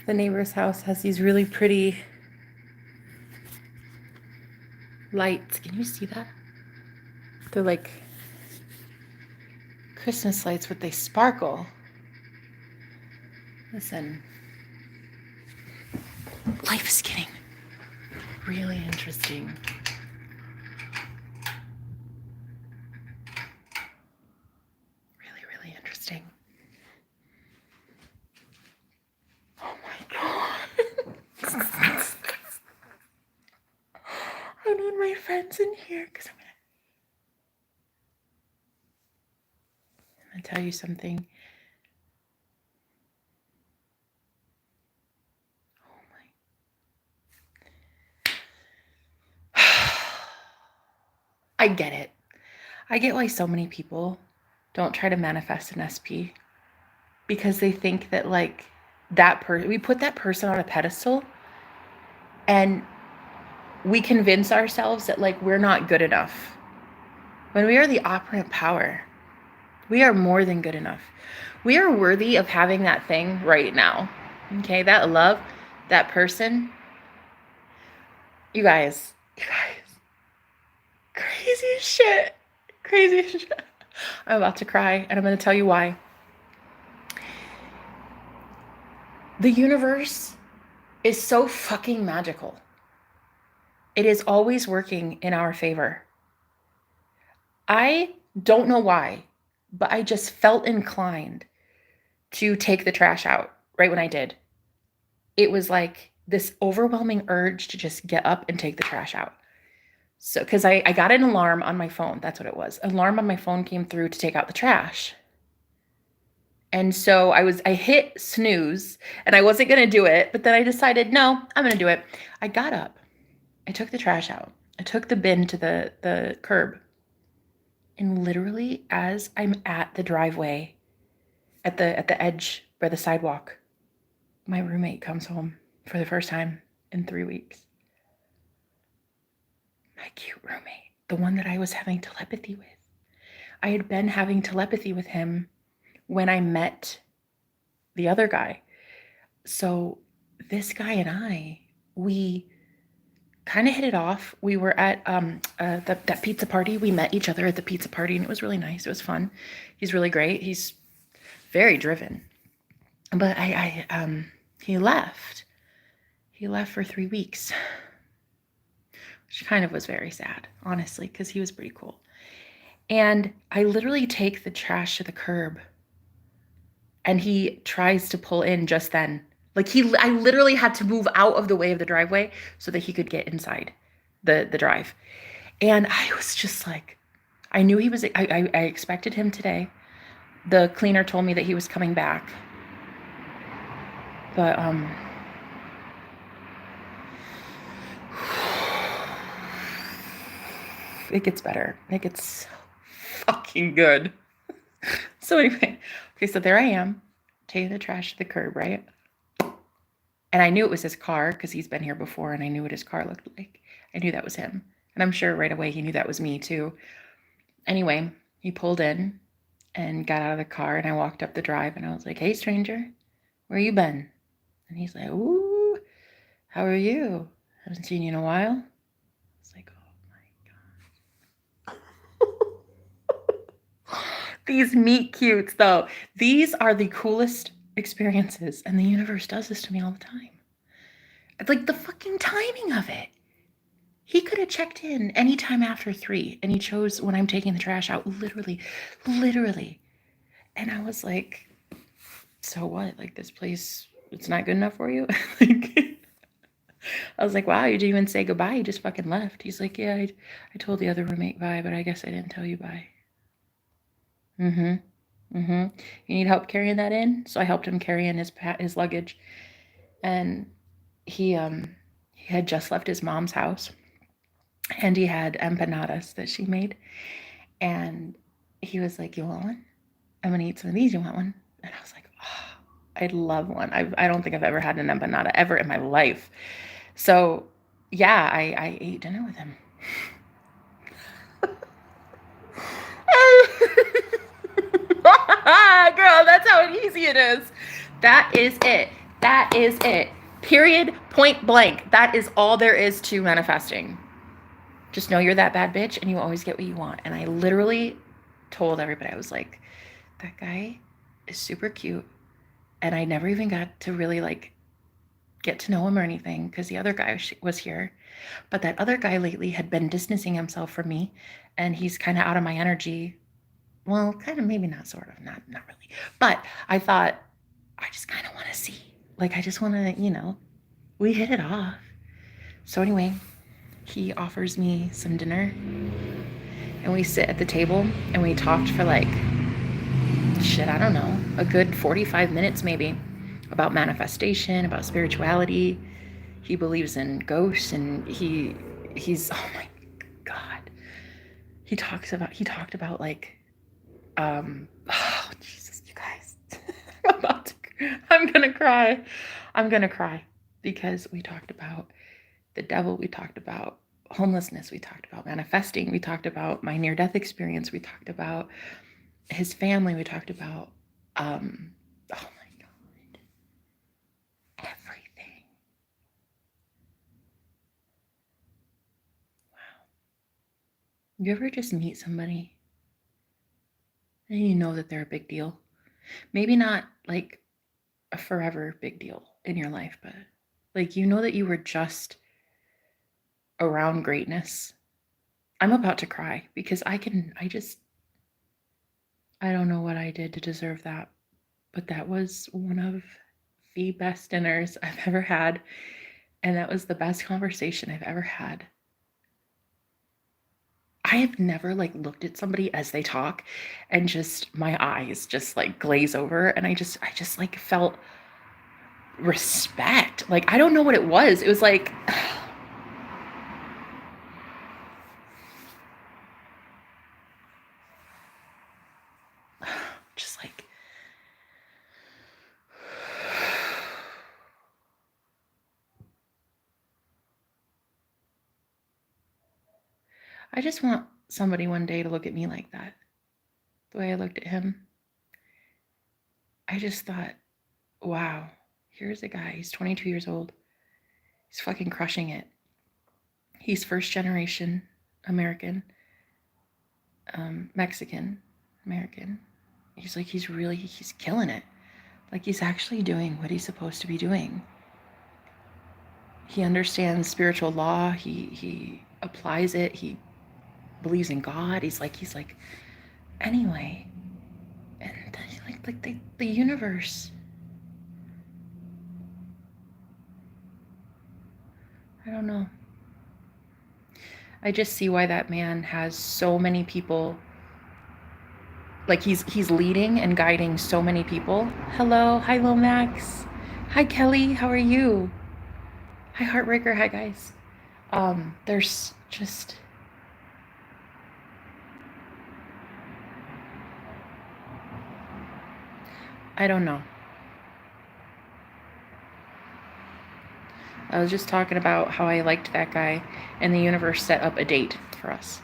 The neighbor's house has these really pretty lights. Can you see that? They're like Christmas lights, but they sparkle. Listen, life is getting really interesting. Really, really interesting. Oh my God. I need my friends in here because I'm gonna tell you something. I get it. I get why so many people don't try to manifest an SP because they think that like we put that person on a pedestal and we convince ourselves that like we're not good enough. When we are the operant power, we are more than good enough. We are worthy of having that thing right now. Okay, that love, that person. You guys, crazy shit. Crazy shit. I'm about to cry and I'm going to tell you why. The universe is so fucking magical. It is always working in our favor. I don't know why, but I just felt inclined to take the trash out right when I did. It was like this overwhelming urge to just get up and take the trash out. So, because I got an alarm on my phone. That's what it was. Alarm on my phone came through to take out the trash. And so I hit snooze and I wasn't going to do it, but then I decided, no, I'm going to do it. I got up. I took the trash out. I took the bin to the curb. And literally as I'm at the driveway, at the edge by the sidewalk, my roommate comes home for the first time in 3 weeks. My cute roommate, the one that I was having telepathy with. I had been having telepathy with him when I met the other guy. So this guy and I, we kind of hit it off. We were at that pizza party. We met each other at the pizza party, and it was really nice. It was fun. He's really great. He's very driven. But he left. He left for 3 weeks, which kind of was very sad, honestly, because he was pretty cool. And I literally take the trash to the curb, and he tries to pull in just then. Like I literally had to move out of the way of the driveway so that he could get inside the drive. And I was just like, I knew he was, I expected him today. The cleaner told me that he was coming back. But, it gets better. It gets so fucking good. So anyway, okay, so there I am, taking the trash to the curb, right? And I knew it was his car because he's been here before and I knew what his car looked like. I knew that was him. And I'm sure right away he knew that was me too. Anyway, he pulled in and got out of the car and I walked up the drive and I was like, hey, stranger, where you been? And he's like, ooh, how are you? Haven't seen you in a while. I was like, oh my God. These meet cutes though. These are the coolest experiences and the universe does this to me all the time. Like the fucking timing of it. He could have checked in anytime after 3 and he chose when I'm taking the trash out, literally. And I was like, so what? Like this place, it's not good enough for you? Like, I was like, wow, you didn't even say goodbye. You just fucking left. He's like, yeah, I told the other roommate bye, but I guess I didn't tell you bye. You need help carrying that in? So I helped him carry in his luggage. And he had just left his mom's house. And he had empanadas that she made. And he was like, you want one? I'm going to eat some of these. You want one? And I was like, oh, I'd love one. I don't think I've ever had an empanada ever in my life. So, yeah, I ate dinner with him. Girl, that's how easy it is. That is it. That is it. Period. Point blank. That is all there is to manifesting. Just know you're that bad bitch and you always get what you want. And I literally told everybody, I was like, that guy is super cute. And I never even got to really like get to know him or anything because the other guy was here. But that other guy lately had been distancing himself from me and he's kind of out of my energy. Well, kind of, maybe not, sort of, not really. But I thought, I just kind of want to see. Like, I just want to, we hit it off. So anyway, he offers me some dinner and we sit at the table and we talked for like, shit, I don't know, a good 45 minutes maybe about manifestation, about spirituality. He believes in ghosts and he's, oh my God. He talked about like, oh Jesus, you guys. I'm gonna cry. I'm gonna cry because we talked about the devil, we talked about homelessness, we talked about manifesting, we talked about my near-death experience, we talked about his family, we talked about oh my God, everything. Wow. You ever just meet somebody and you know that they're a big deal? Maybe not like a forever big deal in your life, but like you know that you were just around greatness. I'm about to cry because I don't know what I did to deserve that, but that was one of the best dinners I've ever had. And that was the best conversation I've ever had. I have never like looked at somebody as they talk and just my eyes just like glaze over. And I just like felt respect. Like, I don't know what it was. It was like, just like, I just want somebody one day to look at me like that. The way I looked at him. I just thought, wow, here's a guy. He's 22 years old. He's fucking crushing it. He's first generation American, Mexican American. He's like, he's killing it. Like, he's actually doing what he's supposed to be doing. He understands spiritual law. He applies it. He believes in God. He's like, anyway. And like the universe. I don't know. I just see why that man has so many people. Like, he's leading and guiding so many people. Hello, hi Lomax. Hi Kelly, how are you? Hi Heartbreaker, hi guys. There's just, I don't know. I was just talking about how I liked that guy and the universe set up a date for us.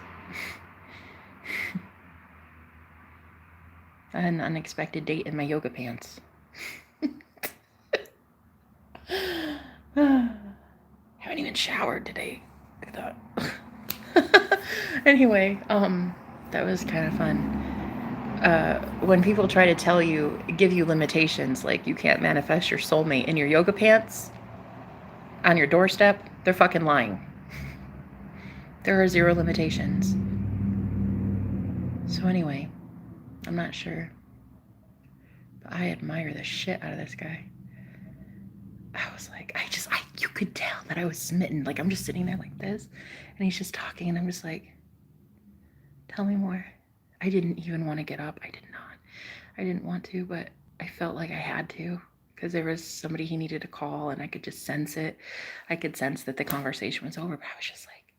An unexpected date in my yoga pants. Haven't even showered today. I thought. Anyway, that was kind of fun. When people try to tell you, give you limitations, like you can't manifest your soulmate in your yoga pants on your doorstep, they're fucking lying. There are zero limitations. So anyway, I'm not sure. But I admire the shit out of this guy. I was like, you could tell that I was smitten. Like, I'm just sitting there like this, and he's just talking, and I'm just like, tell me more. I didn't even want to get up. I did not. I didn't want to, but I felt like I had to because there was somebody he needed to call, and I could just sense it. I could sense that the conversation was over, but I was just like,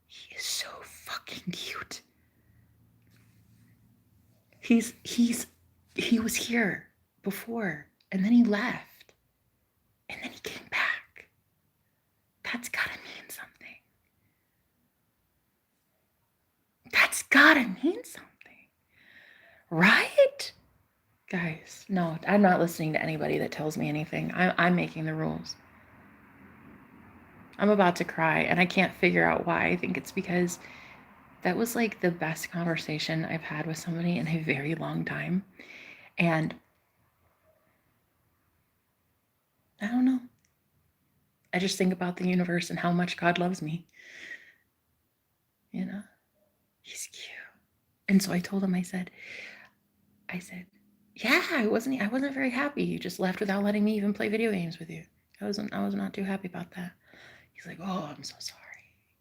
he is so fucking cute. He was here before, and then he left, and then he came back. That's gotta mean something. That's gotta mean something, right? Guys, no, I'm not listening to anybody that tells me anything. I'm making the rules. I'm about to cry and I can't figure out why. I think it's because that was like the best conversation I've had with somebody in a very long time. And I don't know. I just think about the universe and how much God loves me. You know, he's cute. And so I told him, I said, yeah, I wasn't very happy. You just left without letting me even play video games with you. I was not too happy about that. He's like, oh, I'm so sorry.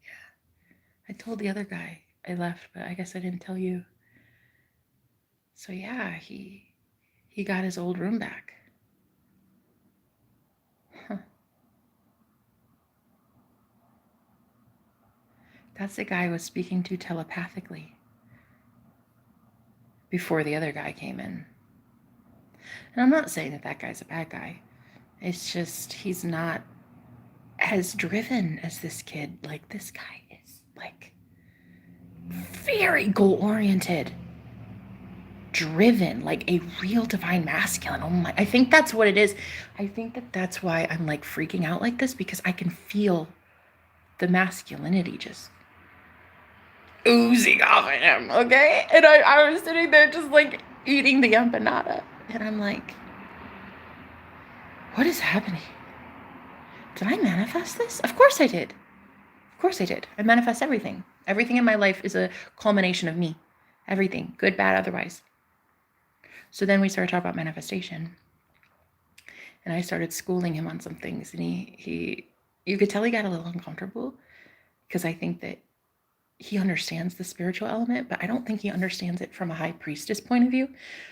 Yeah. I told the other guy I left, but I guess I didn't tell you. So yeah, he got his old room back. Huh. That's the guy I was speaking to telepathically before the other guy came in. And I'm not saying that that guy's a bad guy. It's just he's not as driven as this kid. Like, this guy is like very goal-oriented, driven, like a real divine masculine. Oh my, I think that's what it is. I think that that's why I'm like freaking out like this, because I can feel the masculinity just oozing off of him, okay? And I was sitting there just like eating the empanada. And I'm like, what is happening? Did I manifest this? Of course I did. Of course I did. I manifest everything. Everything in my life is a culmination of me. Everything, good, bad, otherwise. So then we started talking about manifestation. And I started schooling him on some things. And he you could tell he got a little uncomfortable, because I think that he understands the spiritual element, but I don't think he understands it from a high priestess point of view.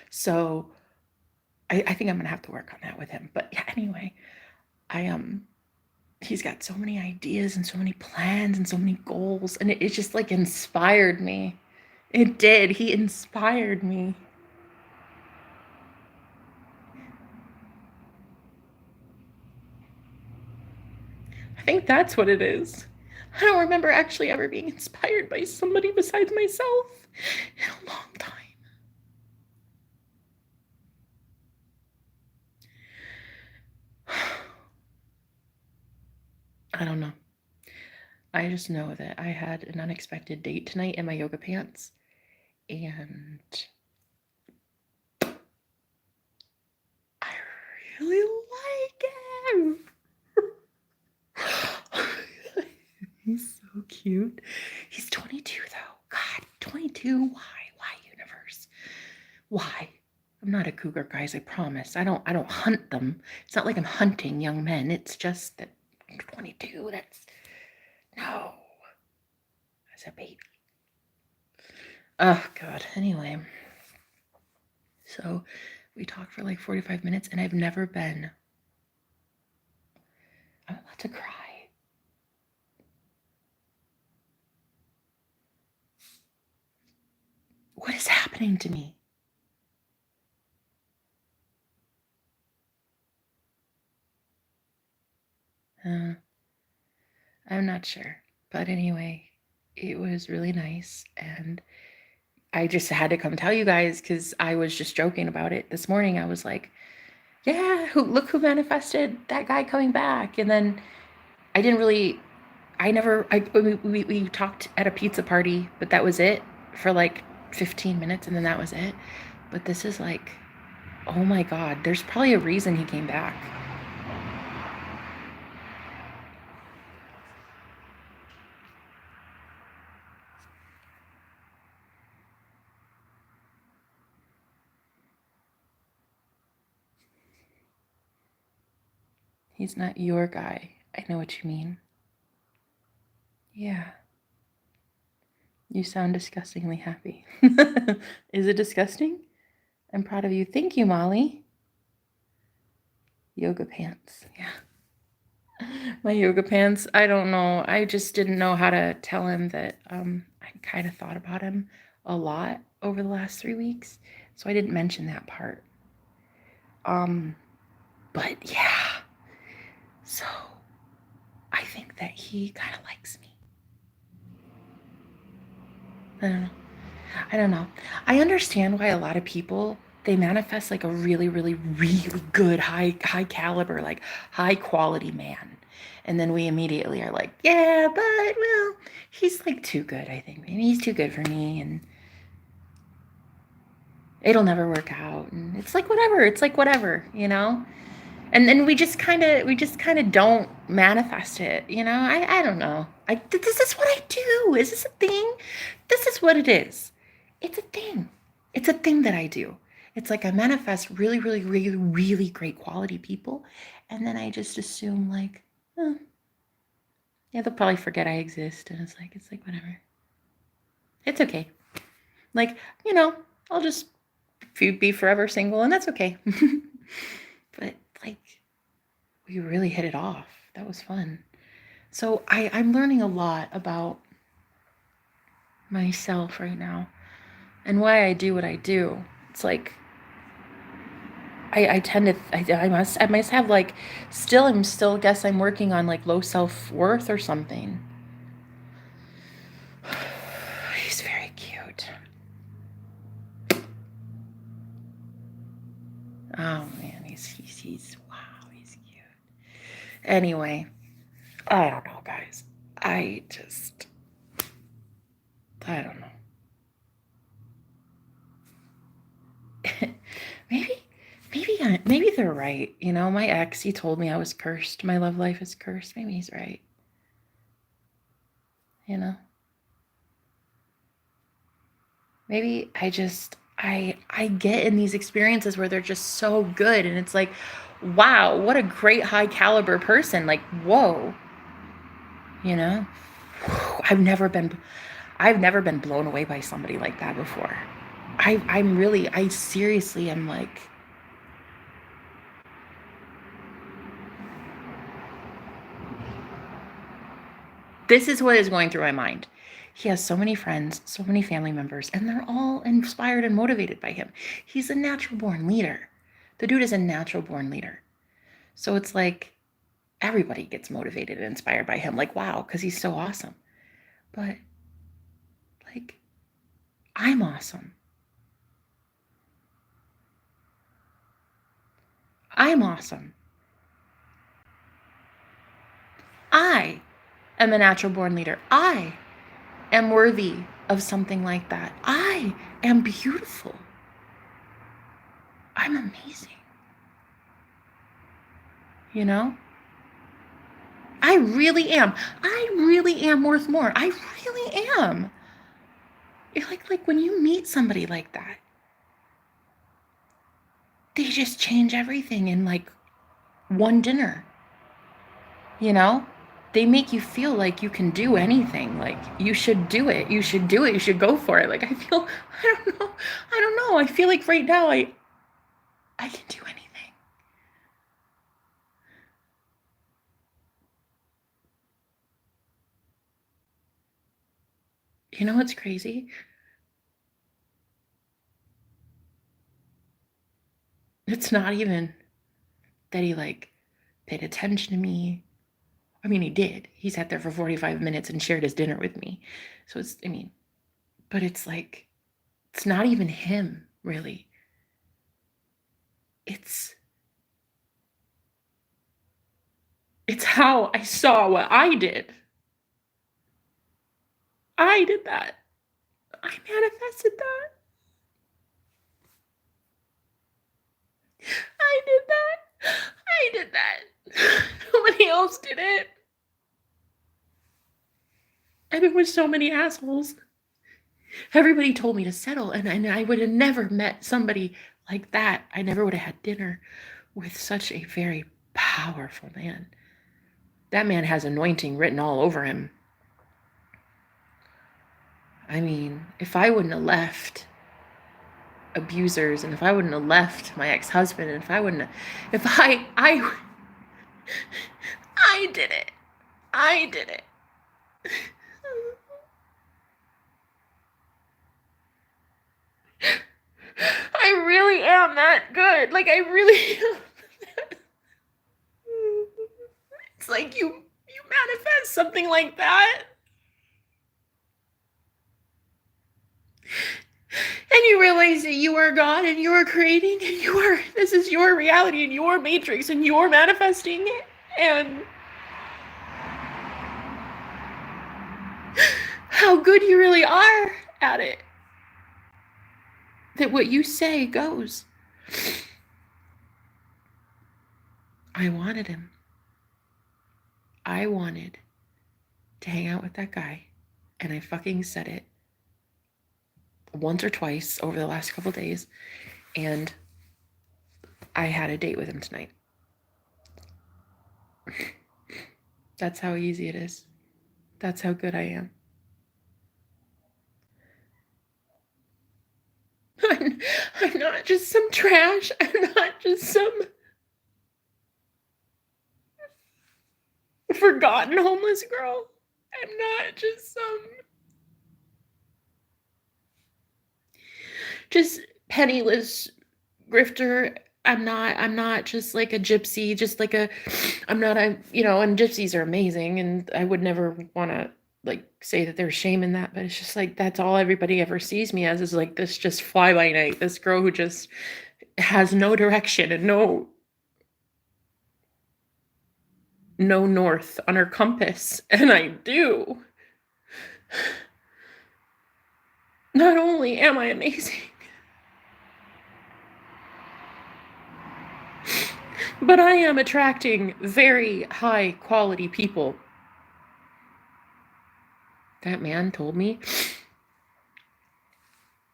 So I think I'm going to have to work on that with him. But yeah, anyway, he's got so many ideas and so many plans and so many goals. And it just like inspired me. It did. He inspired me. I think that's what it is. I don't remember actually ever being inspired by somebody besides myself in a long time. I don't know. I just know that I had an unexpected date tonight in my yoga pants, and I really like him. He's so cute. He's 22 though. God, 22. Why? Why, universe? Why? I'm not a cougar, guys, I promise. I don't hunt them. It's not like I'm hunting young men. It's just that 22, that's no. That's a baby. Oh god. Anyway. So we talked for like 45 minutes and I've never been. I'm about to cry. What is happening to me? I'm not sure. But anyway, it was really nice. And I just had to come tell you guys, because I was just joking about it this morning. I was like, yeah, look who manifested that guy coming back. And then I didn't really, we talked at a pizza party, but that was it for like 15 minutes. And then that was it. But this is like, oh my God, there's probably a reason he came back. He's not your guy. I know what you mean. Yeah. You sound disgustingly happy. Is it disgusting? I'm proud of you. Thank you, Molly. Yoga pants. Yeah. My yoga pants. I don't know. I just didn't know how to tell him that I kind of thought about him a lot over the last 3 weeks. So I didn't mention that part. But yeah. So I think that he kind of likes me. I don't know. I understand why a lot of people they manifest like a really, really, really good, high caliber, like high quality man. And then we immediately are like, yeah, but well, he's like too good, I think. Maybe he's too good for me and it'll never work out. And it's like whatever. It's like whatever, you know? And then we just kind of don't manifest it, you know? I don't know. This is what I do. Is this a thing? This is what it is. It's a thing. It's a thing that I do. It's like I manifest really, really, really, really great quality people, and then I just assume like, oh, yeah, they'll probably forget I exist, and it's like whatever. It's okay. Like, you know, I'll just be forever single, and that's okay. But like, we really hit it off. That was fun. So I'm learning a lot about myself right now and why I do what I do. It's like I tend to I must have like I'm still guess I'm working on like low self-worth or something. He's very cute. Oh man, he's wow, he's cute. Anyway, I don't know, guys. I don't know. maybe maybe they're right. You know, my ex, he told me I was cursed. My love life is cursed. Maybe he's right. You know? Maybe I get in these experiences where they're just so good and it's like, wow, what a great high caliber person. Like, whoa, you know? I've never been blown away by somebody like that before. I seriously am like, this is what is going through my mind. He has so many friends, so many family members, and they're all inspired and motivated by him. He's a natural born leader. The dude is a natural born leader. So it's like everybody gets motivated and inspired by him. Like, wow, because he's so awesome. But like, I'm awesome. I'm awesome. I am a natural born leader. I am worthy of something like that. I am beautiful. I'm amazing. You know? I really am. I really am worth more. I really am. It's like when you meet somebody like that, they just change everything in like one dinner. You know? They make you feel like you can do anything. Like you should do it. You should do it. You should go for it. Like I feel I don't know. I don't know. I feel like right now I can do anything. You know what's crazy? It's not even that he like paid attention to me. I mean, he did. He sat there for 45 minutes and shared his dinner with me. So I mean, but it's like, it's not even him, really. It's, it's how I saw what I did. I did that. I manifested that. I did that. I did that. Nobody else did it. I've been with so many assholes. Everybody told me to settle, and I would have never met somebody like that. I never would have had dinner with such a very powerful man. That man has anointing written all over him. I mean, if I wouldn't have left abusers, and if I wouldn't have left my ex-husband, and if I wouldn't have, if I did it. I did it. I really am that good. Like I really am. It's like you manifest something like that. And you realize that you are God and you are creating and this is your reality and your matrix and you're manifesting it. And how good you really are at it. That what you say goes. I wanted him. I wanted to hang out with that guy. And I fucking said it once or twice over the last couple days. And I had a date with him tonight. That's how easy it is. That's how good I am. I'm not just some trash. I'm not just some forgotten homeless girl. I'm not just some just penniless grifter. I'm not just like a gypsy, just like I'm not a, and gypsies are amazing and I would never want to like say that there's shame in that, but it's just like that's all everybody ever sees me as is like this just fly by night, this girl who just has no direction and no north on her compass, and I do. Not only am I amazing, but I am attracting very high quality people. That man told me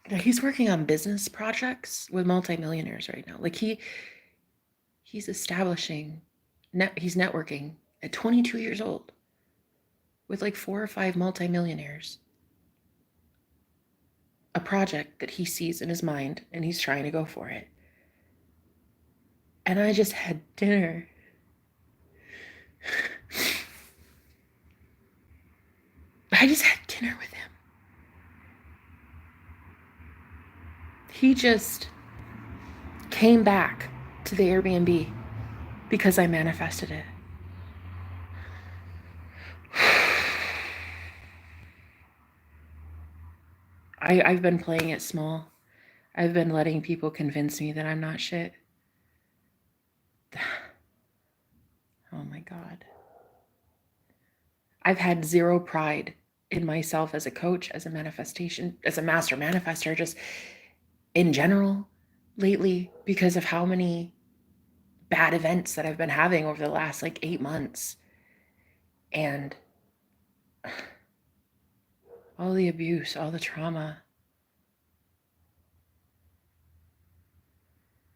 that he's working on business projects with multimillionaires right now. Like he's establishing, he's networking at 22 years old with like 4 or 5 multimillionaires. A project that he sees in his mind and he's trying to go for it. And I just had dinner. I just had dinner with him. He just came back to the Airbnb because I manifested it. I've been playing it small. I've been letting people convince me that I'm not shit. Oh my God. I've had zero pride in myself as a coach, as a manifestation, as a master manifester, just in general lately because of how many bad events that I've been having over the last like 8 months. And all the abuse, all the trauma,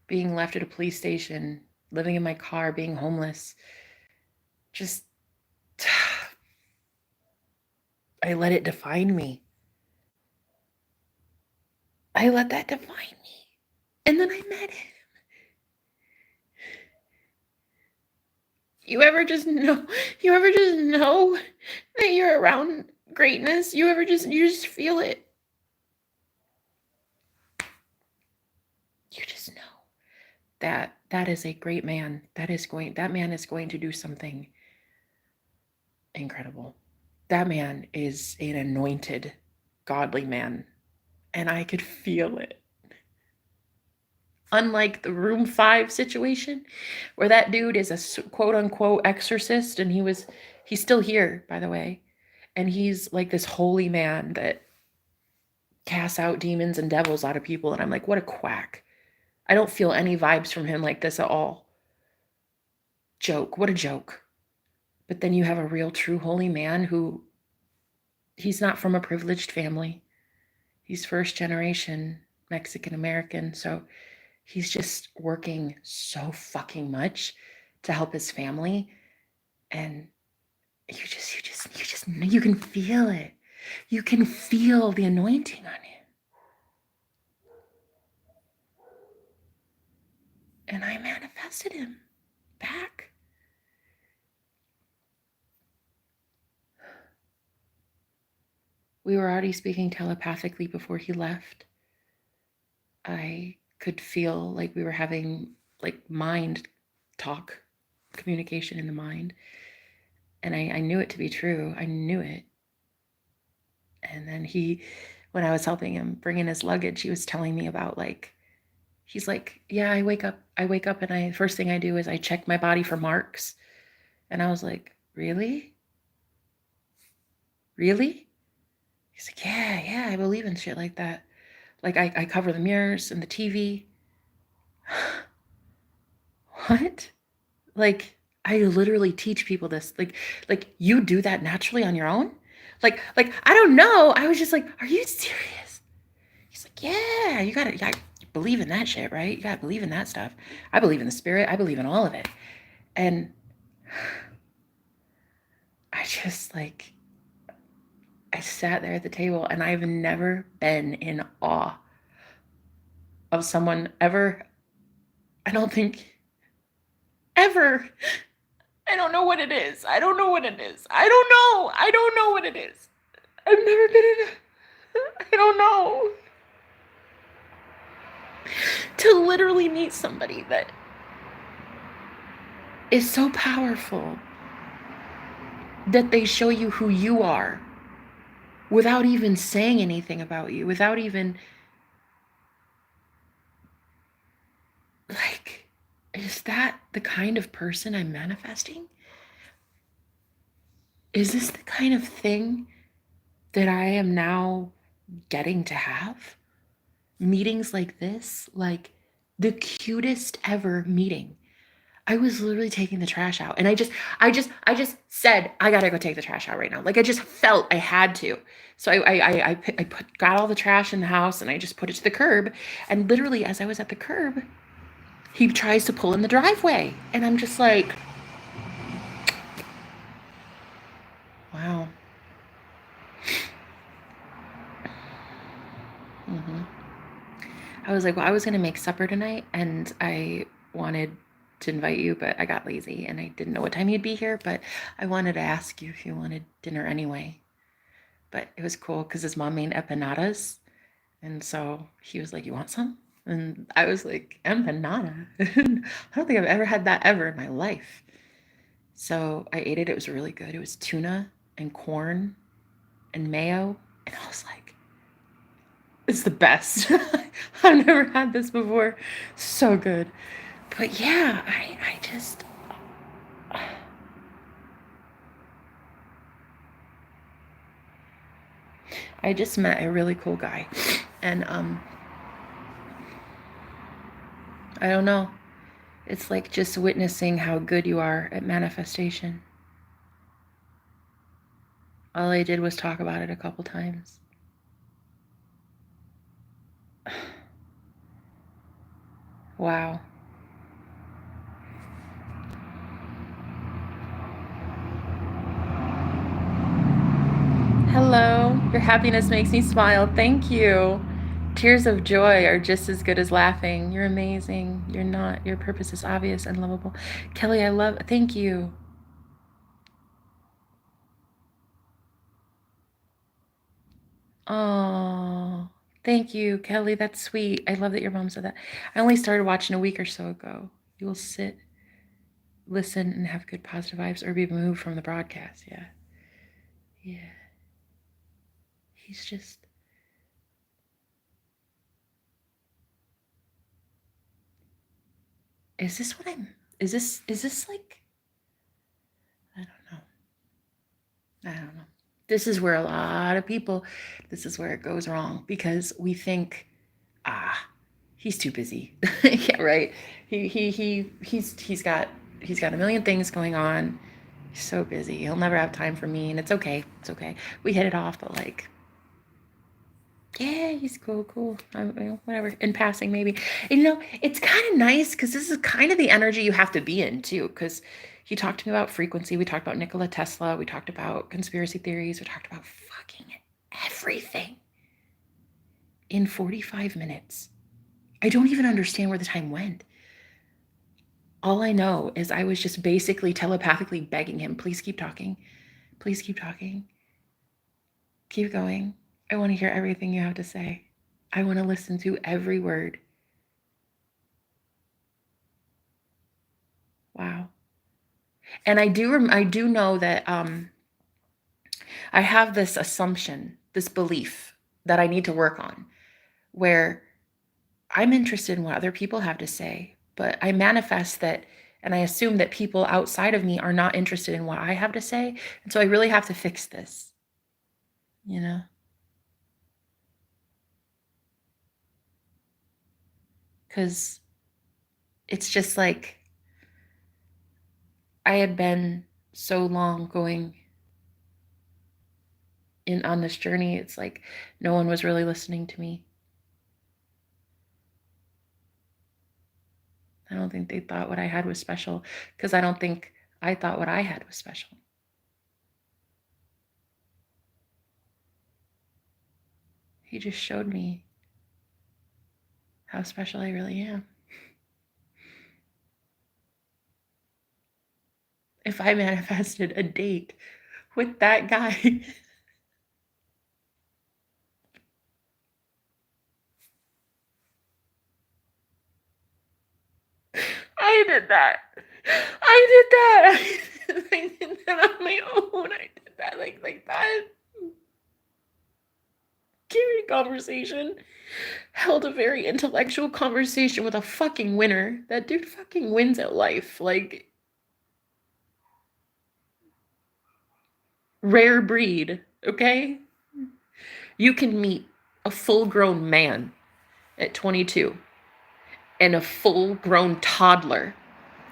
being left at a police station, living in my car, being homeless, just I let it define me. I let that define me. And then I met him. You ever just know that you're around greatness? You just feel it. You just know that is a great man. That man is going to do something incredible. That man is an anointed, godly man. And I could feel it. Unlike the room 5 situation where that dude is a quote unquote exorcist and he's still here, by the way. And he's like this holy man that casts out demons and devils out of people. And I'm like, what a quack. I don't feel any vibes from him like this at all. Joke. What a joke. But then you have a real true holy man who he's not from a privileged family. He's first generation Mexican American. So he's just working so fucking much to help his family. And you can feel it. You can feel the anointing on him. And I manifested him back. We were already speaking telepathically before he left. I could feel like we were having like mind talk, communication in the mind. And I knew it to be true. I knew it. And then when I was helping him bring in his luggage, he was telling me about he's like, yeah, I wake up and first thing I do is I check my body for marks. And I was like, really? Really? He's like, yeah, I believe in shit like that. Like I cover the mirrors and the TV. What? Like I literally teach people this. Like you do that naturally on your own? Like I don't know. I was just like, are you serious? He's like, yeah, you gotta believe in that shit, right? You gotta believe in that stuff. I believe in the spirit. I believe in all of it. And I just I sat there at the table and I've never been in awe of someone ever. I don't think ever. I don't know what it is. I don't know what it is. I don't know. I don't know what it is. I've never been in I don't know. To literally meet somebody that is so powerful that they show you who you are without even saying anything about you, without even is that the kind of person I'm manifesting? Is this the kind of thing that I am now getting to have? Meetings like this, like the cutest ever meeting. I was literally taking the trash out and I just said, I gotta go take the trash out right now. Like I just felt I had to. So got all the trash in the house and I just put it to the curb. And literally as I was at the curb, he tries to pull in the driveway. And I'm just like, wow. I was like, well, I was going to make supper tonight and I wanted to invite you, but I got lazy and I didn't know what time you'd be here, but I wanted to ask you if you wanted dinner anyway. But it was cool because his mom made empanadas. And so he was like, you want some? And I was like, empanada? I don't think I've ever had that ever in my life. So I ate it. It was really good. It was tuna and corn and mayo. And I was like, it's the best. I've never had this before. So good. But yeah, I just met a really cool guy. And I don't know. It's like just witnessing how good you are at manifestation. All I did was talk about it a couple times. Wow. Hello. Your happiness makes me smile. Thank you. Tears of joy are just as good as laughing. You're amazing. You're not. Your purpose is obvious and lovable. Kelly, I love. Thank you. Oh, thank you, Kelly. That's sweet. I love that your mom said that. I only started watching a week or so ago. You will sit, listen, and have good positive vibes or be moved from the broadcast. Yeah. Yeah. He's just. Is this what I'm. Is this like. I don't know. I don't know. This is where a lot of people. This is where it goes wrong because we think, he's too busy. Yeah, right. He's got a million things going on. He's so busy. He'll never have time for me, and it's okay. It's okay. We hit it off, but yeah, he's cool. Whatever. In passing, maybe. And, it's kind of nice because this is kind of the energy you have to be in too. Because he talked to me about frequency. We talked about Nikola Tesla. We talked about conspiracy theories. We talked about fucking everything in 45 minutes. I don't even understand where the time went. All I know is I was just basically telepathically begging him, please keep talking. Please keep talking. Keep going. I want to hear everything you have to say. I want to listen to every word. Wow. And I do know that I have this assumption, this belief that I need to work on, where I'm interested in what other people have to say, but I manifest that and I assume that people outside of me are not interested in what I have to say. And so I really have to fix this, you know? Because it's just like I had been so long going in on this journey. It's like no one was really listening to me. I don't think they thought what I had was special because I don't think I thought what I had was special. He just showed me how special I really am. If I manifested a date with that guy, I did that. I did that. I did that on my own. I did that like that. Carried conversation. Held a very intellectual conversation with a fucking winner. That dude fucking wins at life. Like, rare breed, okay? You can meet a full-grown man at 22 and a full-grown toddler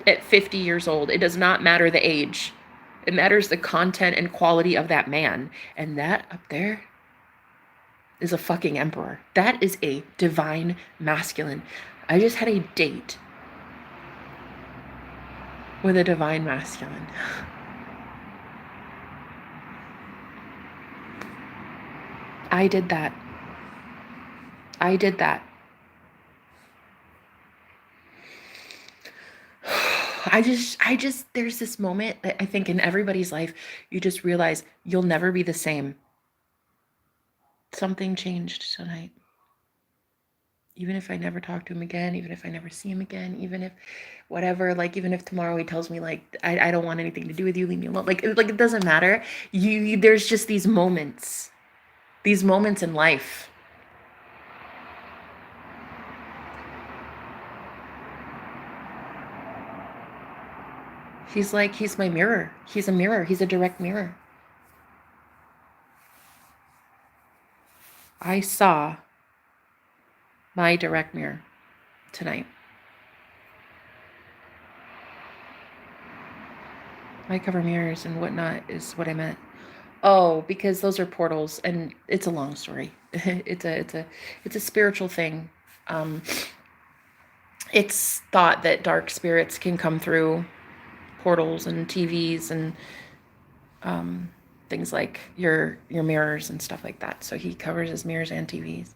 at 50 years old. It does not matter the age. It matters the content and quality of that man. And that up there is a fucking emperor. That is a divine masculine. I just had a date with a divine masculine. I did that. I did that. There's this moment that I think in everybody's life, you just realize you'll never be the same. Something changed tonight. Even if I never talk to him again, even if I never see him again, even if whatever, like, even if tomorrow he tells me, like, I don't want anything to do with you, leave me alone. Like it doesn't matter. There's just these moments in life. He's my mirror. He's a mirror. He's a direct mirror. I saw my direct mirror tonight. I cover mirrors and whatnot is what I meant. Oh, because those are portals, and it's a long story. it's a spiritual thing. It's thought that dark spirits can come through portals and TVs and things like your mirrors and stuff like that. So he covers his mirrors and TVs,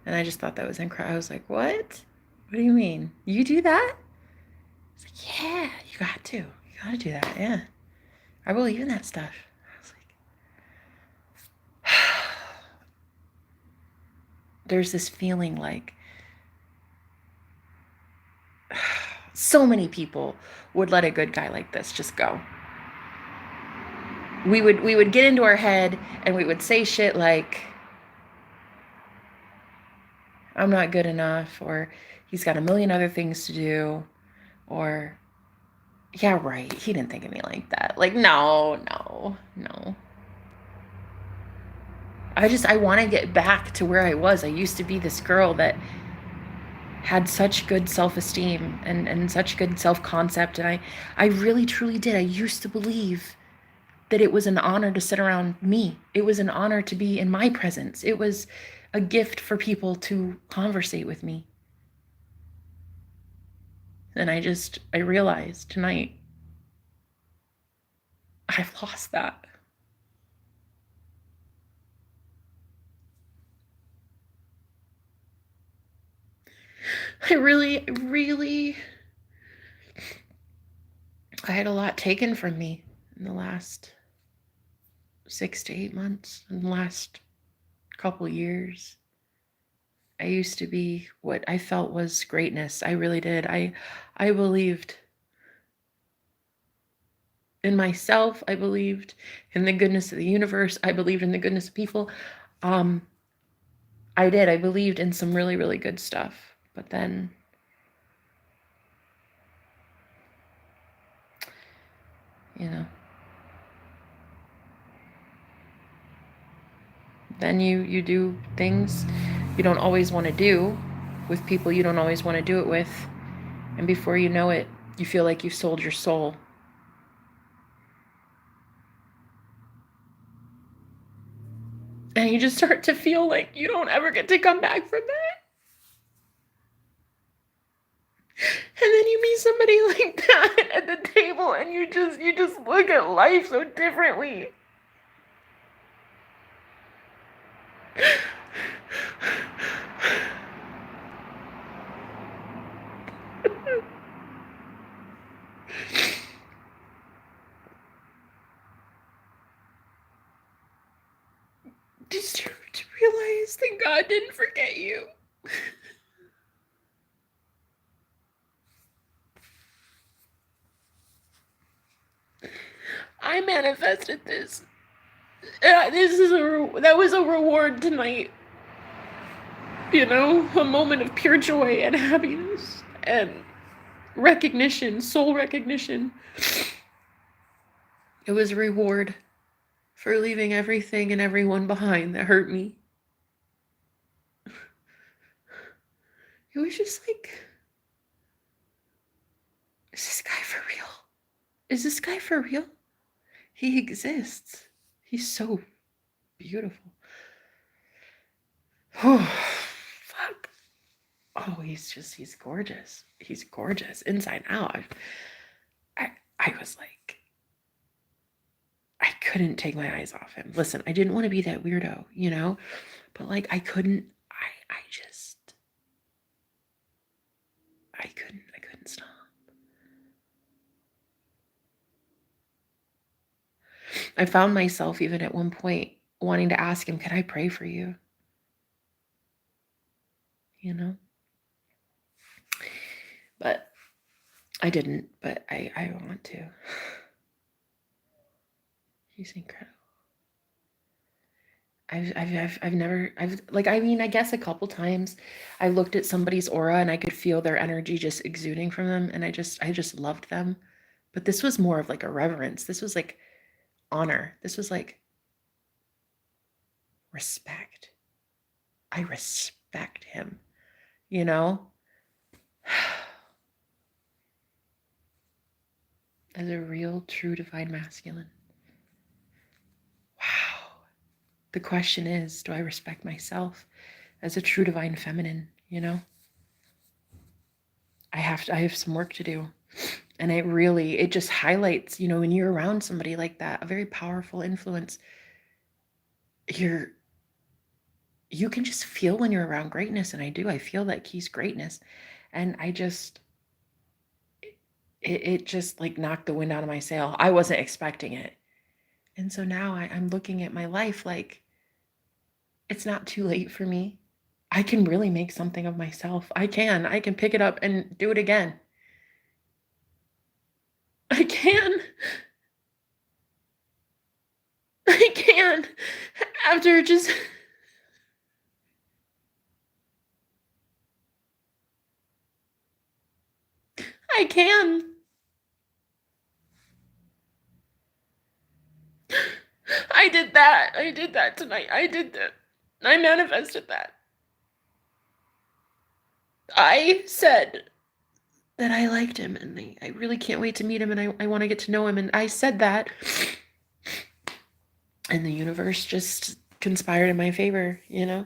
and I just thought that was incredible. I was like, "What? What do you mean? You do that?" It's like, "Yeah, you got to. You got to do that. Yeah, I believe in that stuff." I was like, "There's this feeling like." So many people would let a good guy like this just go. We would get into our head and we would say shit like, I'm not good enough, or he's got a million other things to do, or yeah, right, he didn't think of me like that. Like, no. I want to get back to where I was. I used to be this girl that had such good self-esteem and such good self-concept. And I really, truly did. I used to believe that it was an honor to sit around me. It was an honor to be in my presence. It was a gift for people to conversate with me. And I realized tonight, I've lost that. I really, I had a lot taken from me in the last 6 to 8 months, in the last couple years. I used to be what I felt was greatness. I really did. I believed in myself. I believed in the goodness of the universe. I believed in the goodness of people. I did. I believed in some really, really good stuff. But then, you know, then you do things you don't always want to do with people you don't always want to do it with. And before you know it, you feel like you've sold your soul. And you just start to feel like you don't ever get to come back from that. And then you meet somebody like that at the table and you just look at life so differently. Just to realize that God didn't forget you. I manifested this. That was a reward tonight. You know, a moment of pure joy and happiness and recognition, soul recognition. It was a reward for leaving everything and everyone behind that hurt me. It was just like, is this guy for real? Is this guy for real? He exists. He's so beautiful. Oh, fuck. Oh, he's gorgeous. He's gorgeous inside out. I was like, I couldn't take my eyes off him. Listen, I didn't want to be that weirdo, you know? But like I couldn't stop. I found myself even at one point wanting to ask him, "Can I pray for you?" You know? But I didn't, but I want to. He's incredible. I've never, I mean, I guess a couple times I looked at somebody's aura and I could feel their energy just exuding from them. And I just loved them. But this was more of like a reverence. This was like honor. This was like respect. I respect him, you know? As a real, true, divine masculine. Wow. The question is, do I respect myself as a true divine feminine, you know? I have some work to do. And it just highlights, you know, when you're around somebody like that, a very powerful influence, you can just feel when you're around greatness. And I feel that he's greatness. And it just like knocked the wind out of my sail. I wasn't expecting it. And so now I'm looking at my life like it's not too late for me. I can really make something of myself. I can pick it up and do it again. I can. I can. After just I can. I did that. I did that tonight. I did that. I manifested that. I said that I liked him and I really can't wait to meet him and I want to get to know him. And I said that. And the universe just conspired in my favor, you know?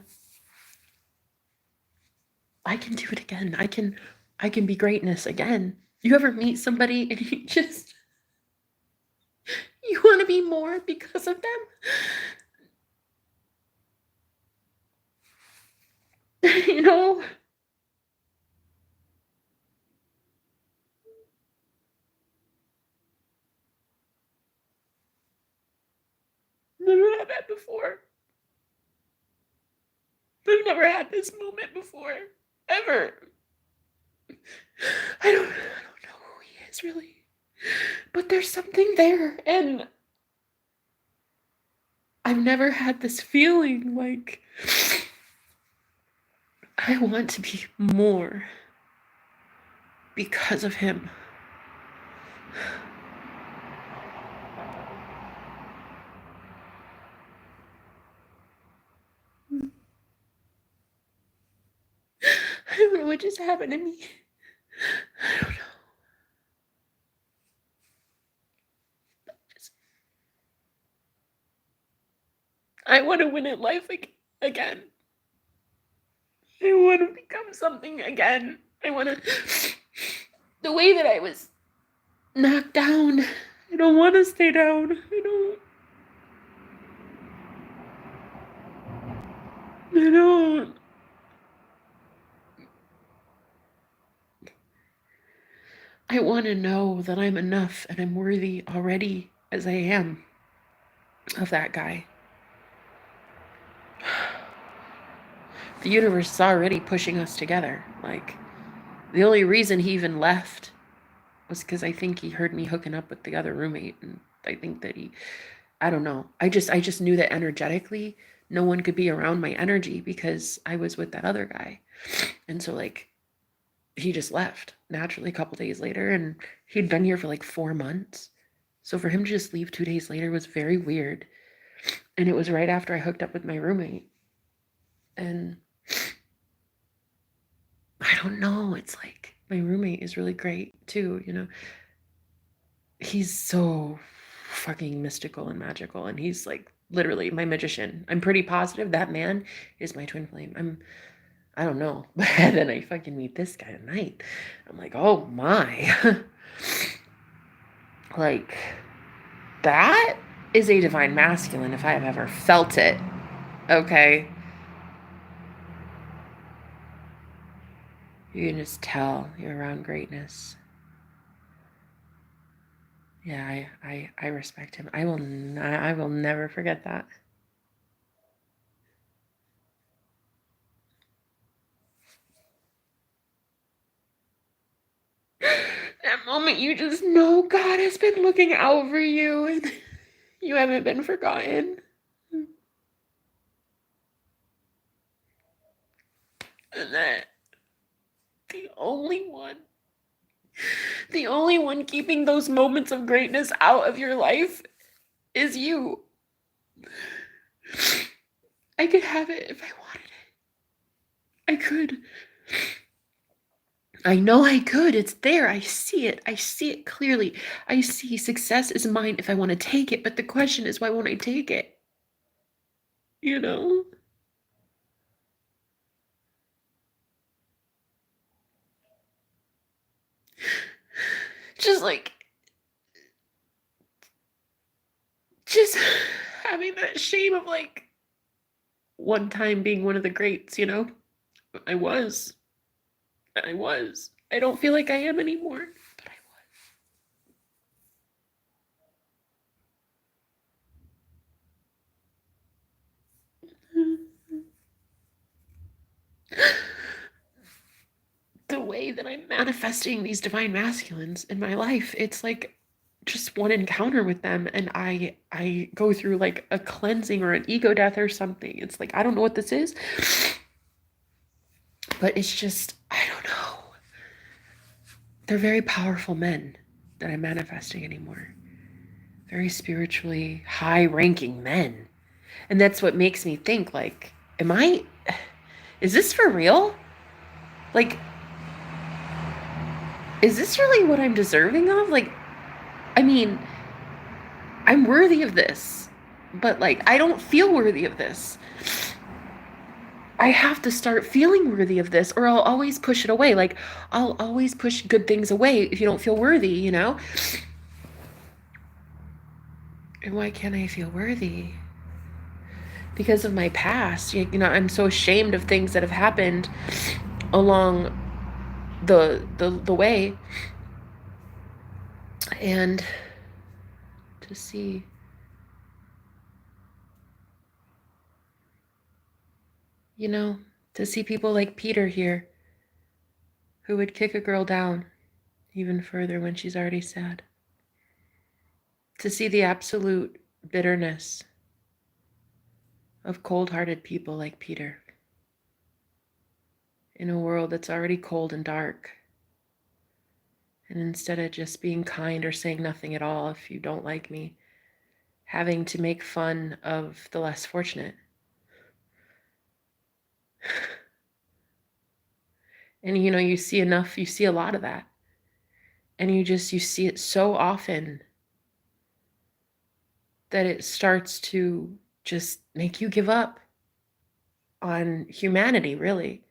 I can do it again. I can be greatness again. You ever meet somebody and you want to be more because of them? You know? Never had that before. I've never had this moment before. Ever. I don't know who he is really. But there's something there. And I've never had this feeling like I want to be more because of him. I don't know what just happened to me. I don't know. I want to win at life again. I want to become something again. I want to. The way that I was knocked down, I don't want to stay down. I don't. I want to know that I'm enough and I'm worthy already as I am of that guy. The universe is already pushing us together. Like, the only reason he even left was because I think he heard me hooking up with the other roommate, and I think that I don't know. I just knew that energetically no one could be around my energy because I was with that other guy. And so like he just left naturally a couple days later, and he'd been here for like 4 months. So for him to just leave 2 days later was very weird. And it was right after I hooked up with my roommate. And I don't know, it's like my roommate is really great too, you know. He's so fucking mystical and magical, and he's like literally my magician. I'm pretty positive that man is my twin flame. I don't know. But then I fucking meet this guy tonight. I'm like, oh my. Like, that is a divine masculine if I have ever felt it. Okay. You can just tell you're around greatness. Yeah, I respect him. I will never forget that. That moment you just know God has been looking out for you and you haven't been forgotten. And that the only one keeping those moments of greatness out of your life is you. I could have it if I wanted it. I could. I know I could. It's there. I see it. I see it clearly. I see success is mine if I want to take it. But the question is, why won't I take it? You know? Just like, just having that shame of like, one time being one of the greats, you know? I was. I was. I don't feel like I am anymore, but I was. The way that I'm manifesting these divine masculines in my life, it's like just one encounter with them and I go through like a cleansing or an ego death or something. It's like, I don't know what this is, but it's just, I don't know. They're very powerful men that I'm manifesting anymore. Very spiritually high ranking men. And that's what makes me think like, is this for real? Like, is this really what I'm deserving of? Like, I mean, I'm worthy of this, but like, I don't feel worthy of this. I have to start feeling worthy of this, or I'll always push it away. Like, I'll always push good things away if you don't feel worthy, you know? And why can't I feel worthy? Because of my past. You know, I'm so ashamed of things that have happened along the way. And to see you know, to see people like Peter here who would kick a girl down even further when she's already sad. To see the absolute bitterness of cold-hearted people like Peter. in a world that's already cold and dark. And instead of just being kind or saying nothing at all if you don't like me, having to make fun of the less fortunate. And you see a lot of that. And you see it so often that it starts to just make you give up on humanity, really.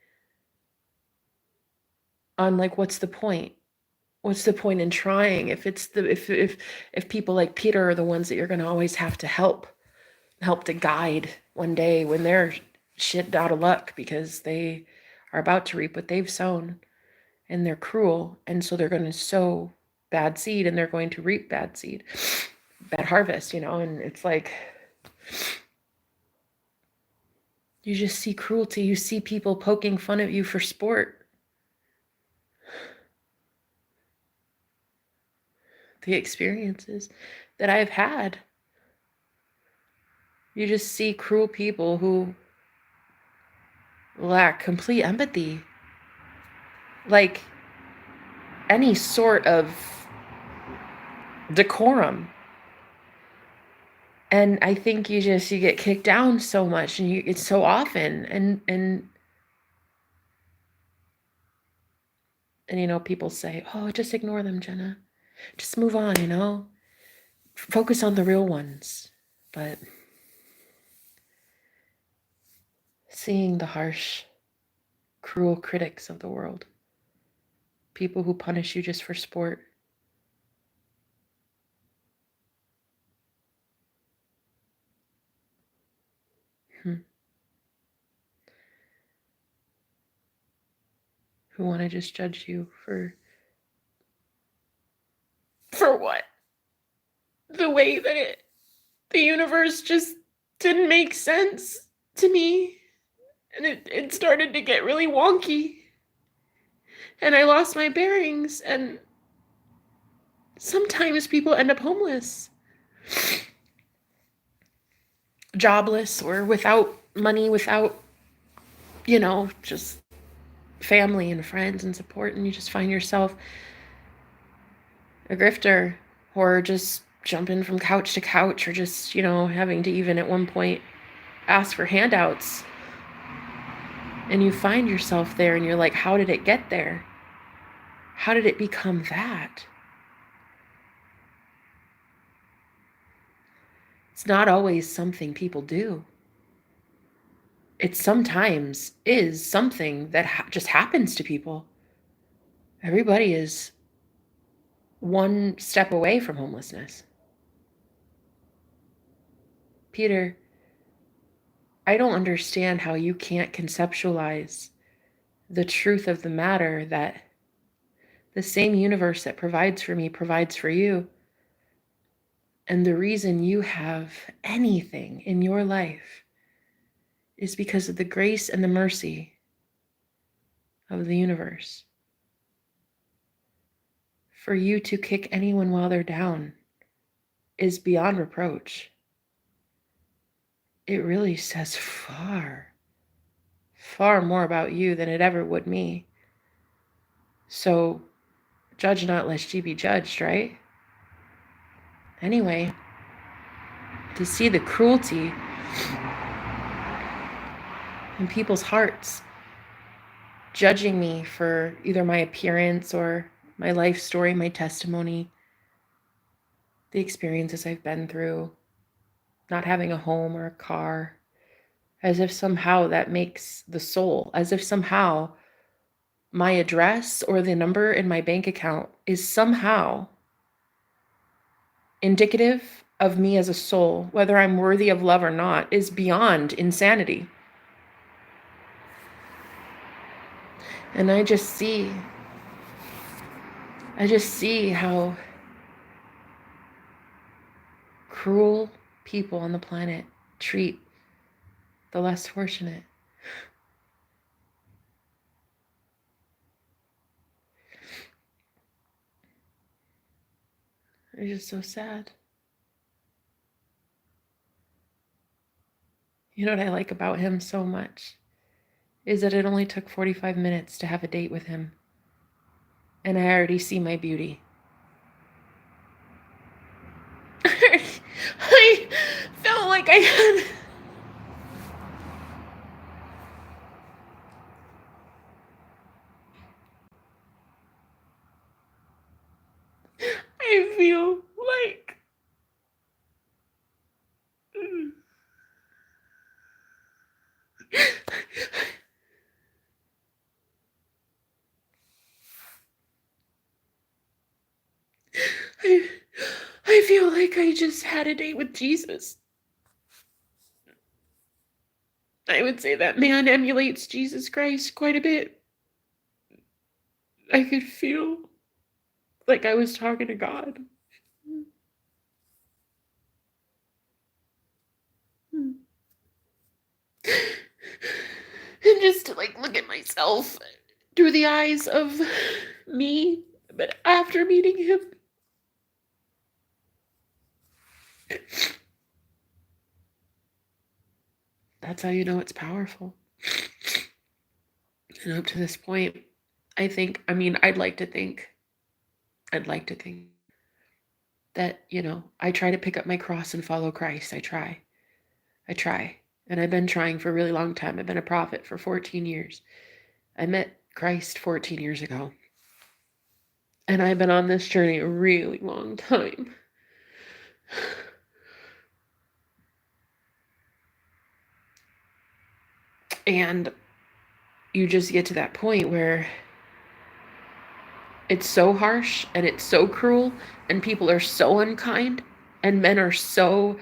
On like, what's the point? What's the point in trying if people like Peter are the ones that you're going to always have to help to guide one day when they're shit out of luck because they are about to reap what they've sown, and they're cruel, and so they're going to sow bad seed and they're going to reap bad seed, bad harvest, and it's like you just see cruelty. You see people poking fun at you for sport. The experiences that I've had, you just see cruel people who lack complete empathy, like any sort of decorum. And I think you get kicked down so much, and it's so often, and people say, oh, just ignore them, Jenna, just move on, focus on the real ones. But seeing the harsh, cruel critics of the world, people who punish you just for sport, who want to just judge you for what? The way that the universe just didn't make sense to me, and it started to get really wonky, and I lost my bearings, and sometimes people end up homeless, jobless, or without money, without just family and friends and support, and you just find yourself a grifter, or just jumping from couch to couch, or just having to even at one point ask for handouts. And you find yourself there, and you're like, how did it get there? How did it become that? It's not always something people do. It sometimes is something that just happens to people. Everybody is one step away from homelessness. Peter, I don't understand how you can't conceptualize the truth of the matter that the same universe that provides for me provides for you. And the reason you have anything in your life is because of the grace and the mercy of the universe. For you to kick anyone while they're down is beyond reproach. It really says far, far more about you than it ever would me. So, judge not lest ye be judged, right? Anyway, to see the cruelty in people's hearts, judging me for either my appearance or my life story, my testimony, the experiences I've been through, not having a home or a car, as if somehow that makes the soul, as if somehow my address or the number in my bank account is somehow indicative of me as a soul, whether I'm worthy of love or not, is beyond insanity. And I just see how cruel people on the planet treat the less fortunate. It's just so sad. You know what I like about him so much is that it only took 45 minutes to have a date with him. And I already see my beauty. I felt like I had... I feel like... I feel like I just had a date with Jesus. I would say that man emulates Jesus Christ quite a bit. I could feel like I was talking to God. And just to like look at myself through the eyes of me, but after meeting him. That's how you know it's powerful. And up to this point, I'd like to think that, I try to pick up my cross and follow Christ. I try. And I've been trying for a really long time. I've been a prophet for 14 years. I met Christ 14 years ago. And I've been on this journey a really long time. And you just get to that point where it's so harsh and it's so cruel and people are so unkind and men are so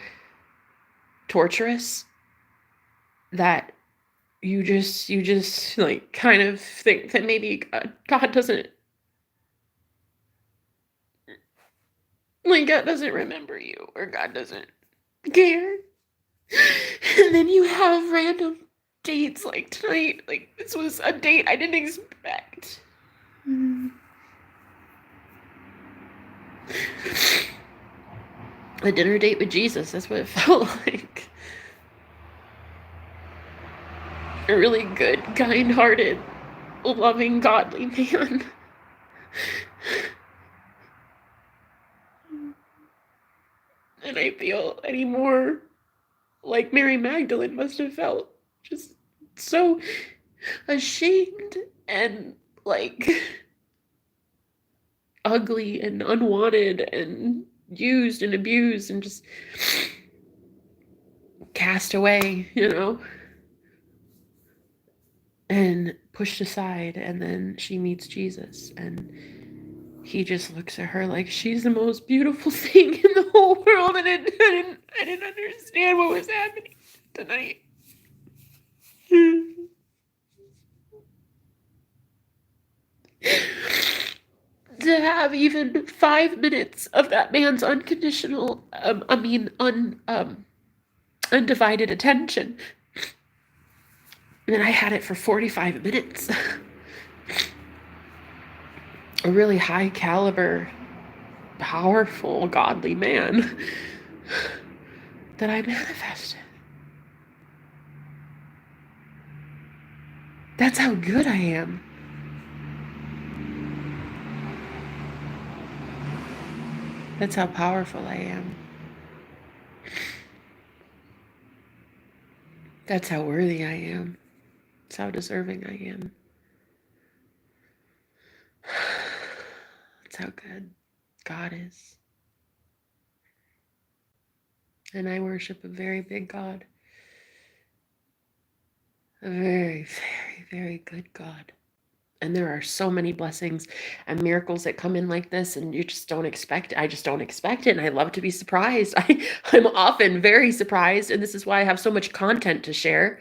torturous that you just like kind of think that maybe God doesn't remember you, or God doesn't care. And then you have random dates like tonight. Like, this was a date I didn't expect. A dinner date with Jesus, that's what it felt like. A really good, kind-hearted, loving, godly man. And I feel any more like Mary Magdalene must have felt. Just so ashamed and like ugly and unwanted and used and abused and just cast away, and pushed aside. And then she meets Jesus and he just looks at her like she's the most beautiful thing in the whole world. And I didn't understand what was happening tonight. To have even 5 minutes of that man's unconditional, undivided attention. And then I had it for 45 minutes. A really high caliber, powerful, godly man that I manifested. That's how good I am. That's how powerful I am. That's how worthy I am. That's how deserving I am. That's how good God is. And I worship a very big God. A very, very, very good God. And there are so many blessings and miracles that come in like this, and you just don't expect it. I just don't expect it, and I love to be surprised. I'm often very surprised, and this is why I have so much content to share.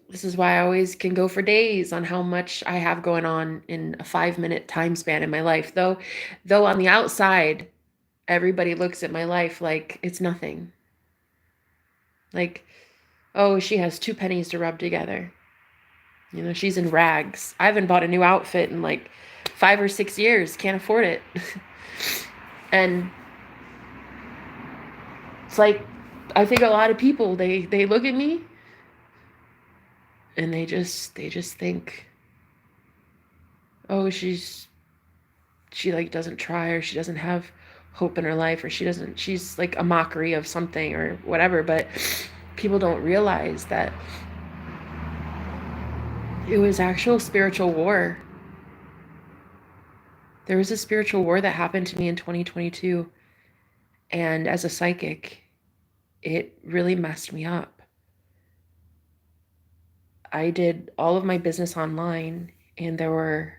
This is why I always can go for days on how much I have going on in a 5-minute time span in my life. Though on the outside, everybody looks at my life like it's nothing. Like, oh, she has 2 pennies to rub together. She's in rags. I haven't bought a new outfit in like 5 or 6 years. Can't afford it. And it's like, I think a lot of people, they look at me And they just think, oh, she like doesn't try, or she doesn't have hope in her life, or she's like a mockery of something or whatever. But people don't realize that it was actual spiritual war. There was a spiritual war that happened to me in 2022. And as a psychic, it really messed me up. I did all of my business online, and there were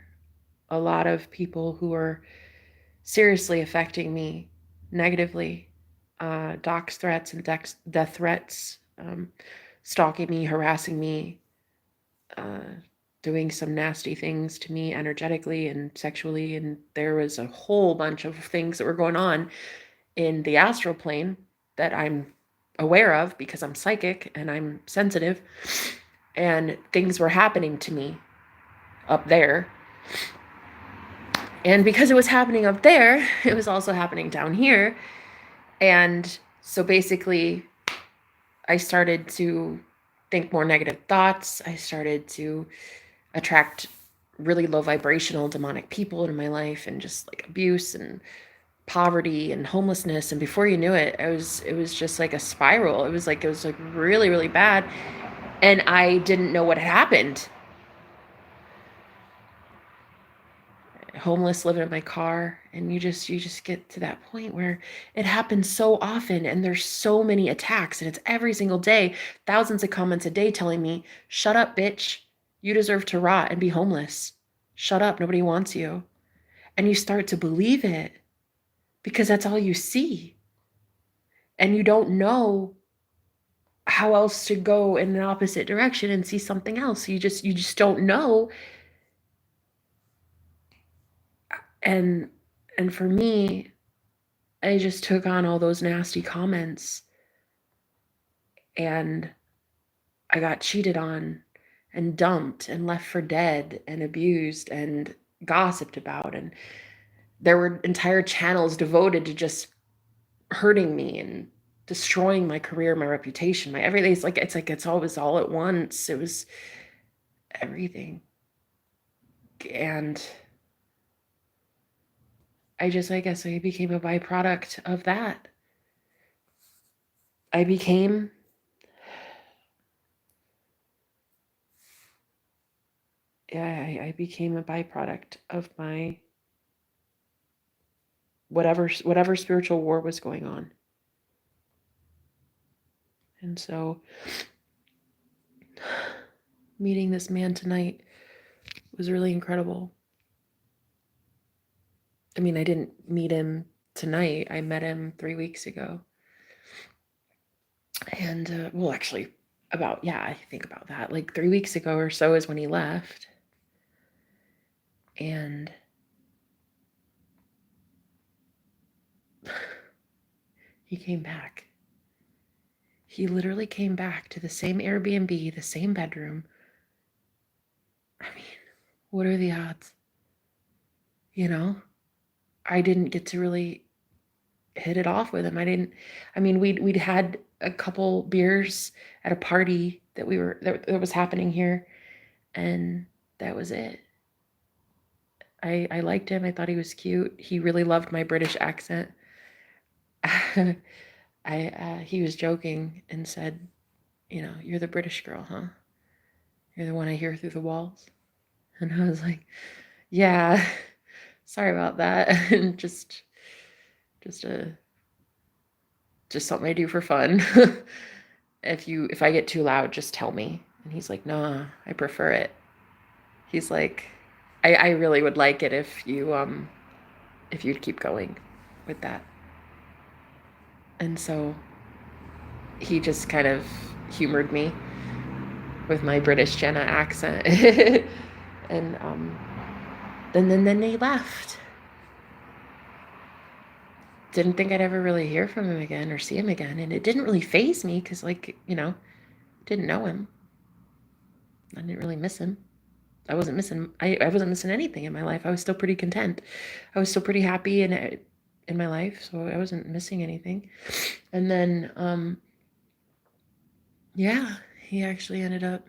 a lot of people who were seriously affecting me negatively. Dox threats and death threats, stalking me, harassing me, uh, doing some nasty things to me energetically and sexually. And there was a whole bunch of things that were going on in the astral plane that I'm aware of because I'm psychic and I'm sensitive. And things were happening to me up there. And because it was happening up there, it was also happening down here. And so basically, I started to think more negative thoughts. I started to attract really low vibrational demonic people into my life, and just like abuse and poverty and homelessness. And before you knew it, it was just like a spiral. It was like really, really bad. And I didn't know what had happened. Homeless, living in my car. And you just get to that point where it happens so often, and there's so many attacks, and it's every single day, thousands of comments a day telling me, shut up, bitch, you deserve to rot and be homeless, shut up, nobody wants you. And you start to believe it because that's all you see, and you don't know how else to go in an opposite direction and see something else. You just don't know. And for me, I just took on all those nasty comments, and I got cheated on and dumped and left for dead and abused and gossiped about. And there were entire channels devoted to just hurting me and destroying my career, my reputation, my everything. It's always all at once. It was everything. And I guess I became a byproduct of that. I became I became a byproduct of my whatever spiritual war was going on. And so meeting this man tonight was really incredible. I mean, I didn't meet him tonight. I met him 3 weeks ago. And well, actually, I think about that. Like 3 weeks ago or so is when he left. And he came back. He literally came back to the same Airbnb, the same bedroom. I mean, what are the odds? You know, I didn't get to really hit it off with him. We'd had a couple beers at a party that was happening here, and that was it. I liked him. I thought he was cute. He really loved my British accent. He was joking and said, you're the British girl, huh? You're the one I hear through the walls. And I was like, yeah, sorry about that. And just something I do for fun. If I get too loud, just tell me. And he's like, nah, I prefer it. He's like, I really would like it if you'd keep going with that. And so he just kind of humored me with my British Jenna accent. And then he left. Didn't think I'd ever really hear from him again or see him again. And it didn't really faze me because, didn't know him. I didn't really miss him. I wasn't missing anything in my life. I was still pretty content. I was still pretty happy in my life, so I wasn't missing anything. And then he actually ended up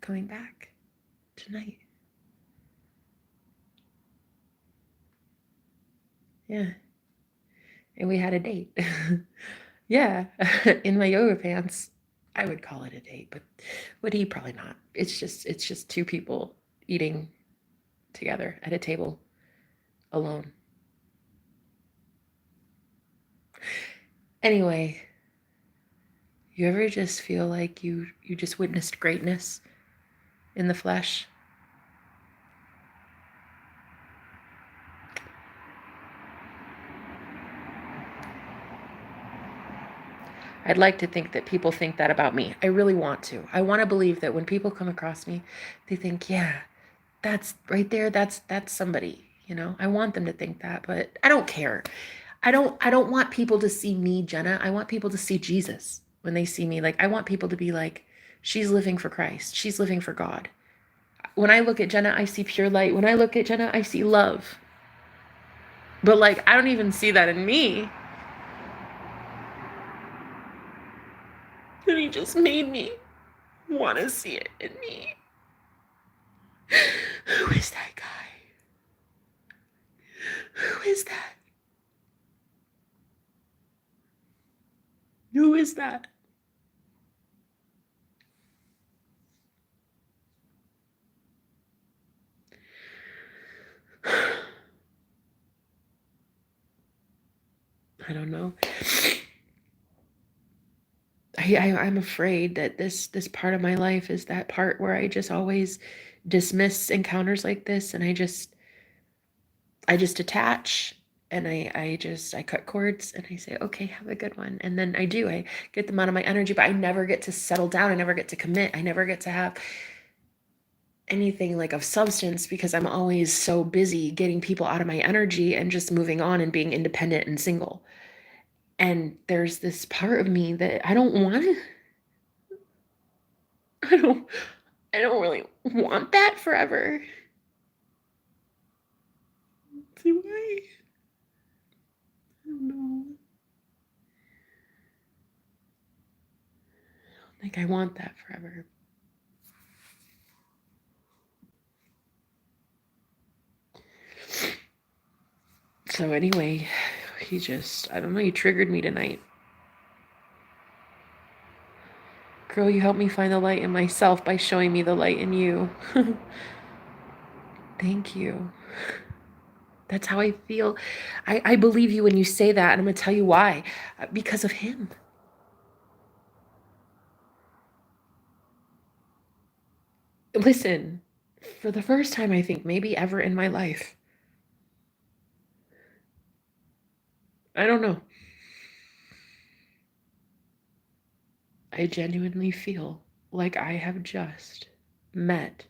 coming back tonight. Yeah. And we had a date. Yeah. In my yoga pants. I would call it a date, but would he? Probably not. It's just two people eating together at a table alone. Anyway, you ever just feel like you just witnessed greatness in the flesh? I'd like to think that people think that about me. I really want to. I want to believe that when people come across me, they think, yeah, that's right there. That's somebody, you know. I want them to think that, but I don't care. I don't want people to see me, Jenna. I want people to see Jesus when they see me. Like, I want people to be like, she's living for Christ. She's living for God. When I look at Jenna, I see pure light. When I look at Jenna, I see love. But like, I don't even see that in me. And he just made me want to see it in me. Who is that guy? Who is that? Who is that? I don't know. I'm afraid that this part of my life is that part where I just always dismiss encounters like this, and I just attach, and I cut cords, and I say, okay, have a good one. And then I get them out of my energy, but I never get to settle down. I never get to commit. I never get to have anything like of substance, because I'm always so busy getting people out of my energy and just moving on and being independent and single. And there's this part of me that I don't want to, I don't really want that forever. Do I? I don't know. Like, I want that forever. So anyway, he just, I don't know, he triggered me tonight. Girl, you helped me find the light in myself by showing me the light in you. Thank you. That's how I feel. I believe you when you say that, and I'm going to tell you why. Because of him. Listen, for the first time, I think, maybe ever in my life, I don't know, I genuinely feel like I have just met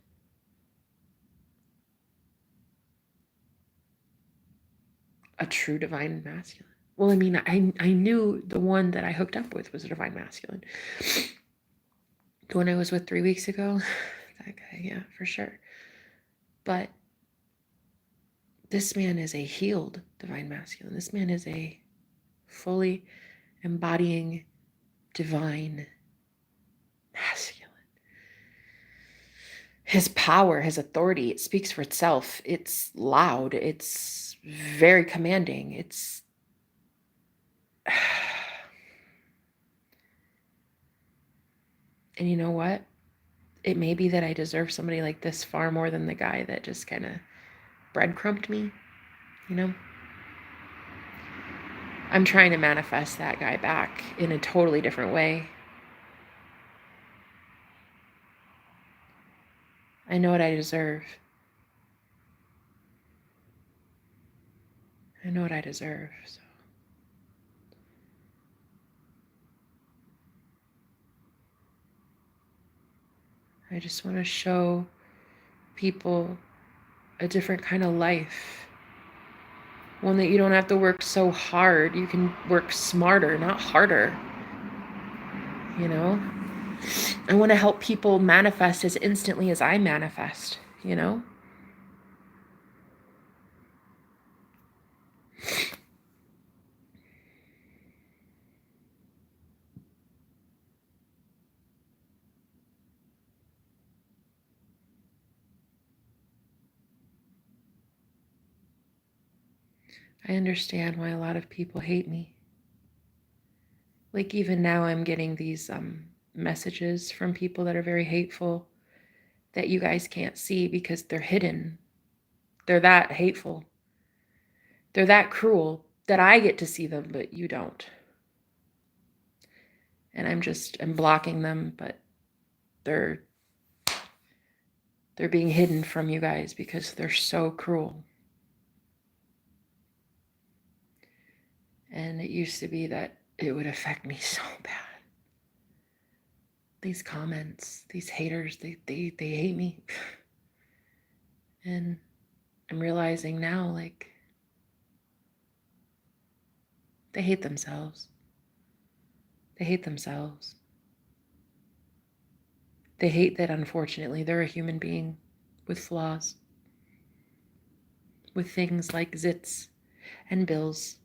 a true divine masculine. Well, I mean, I knew the one that I hooked up with was a divine masculine. The one I was with 3 weeks ago, that guy, yeah, for sure. But this man is a healed divine masculine. This man is a fully embodying divine masculine. His power, his authority, it speaks for itself. It's loud. It's very commanding. It's and you know what? It may be that I deserve somebody like this far more than the guy that just kind of breadcrumbed me, you know? I'm trying to manifest that guy back in a totally different way. I know what I deserve. I know what I deserve, so. I just want to show people a different kind of life. One that you don't have to work so hard. You can work smarter, not harder. You know? I want to help people manifest as instantly as I manifest, you know? I understand why a lot of people hate me. Like even now I'm getting these messages from people that are very hateful that you guys can't see because they're hidden. They're that hateful. They're that cruel that I get to see them, but you don't. And I'm blocking them, but they're being hidden from you guys because they're so cruel. And it used to be that it would affect me so bad. These comments, these haters, they hate me. And I'm realizing now, like, they hate themselves. They hate themselves. They hate that, unfortunately, they're a human being with flaws, with things like zits and bills.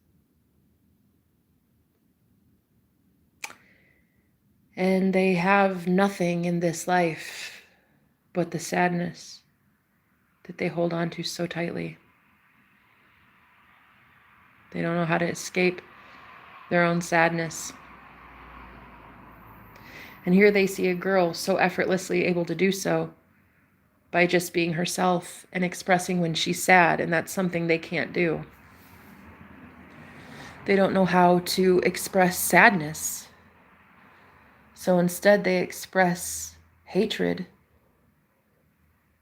And they have nothing in this life but the sadness that they hold on to so tightly. They don't know how to escape their own sadness. And here they see a girl so effortlessly able to do so by just being herself and expressing when she's sad, and that's something they can't do. They don't know how to express sadness. So instead they express hatred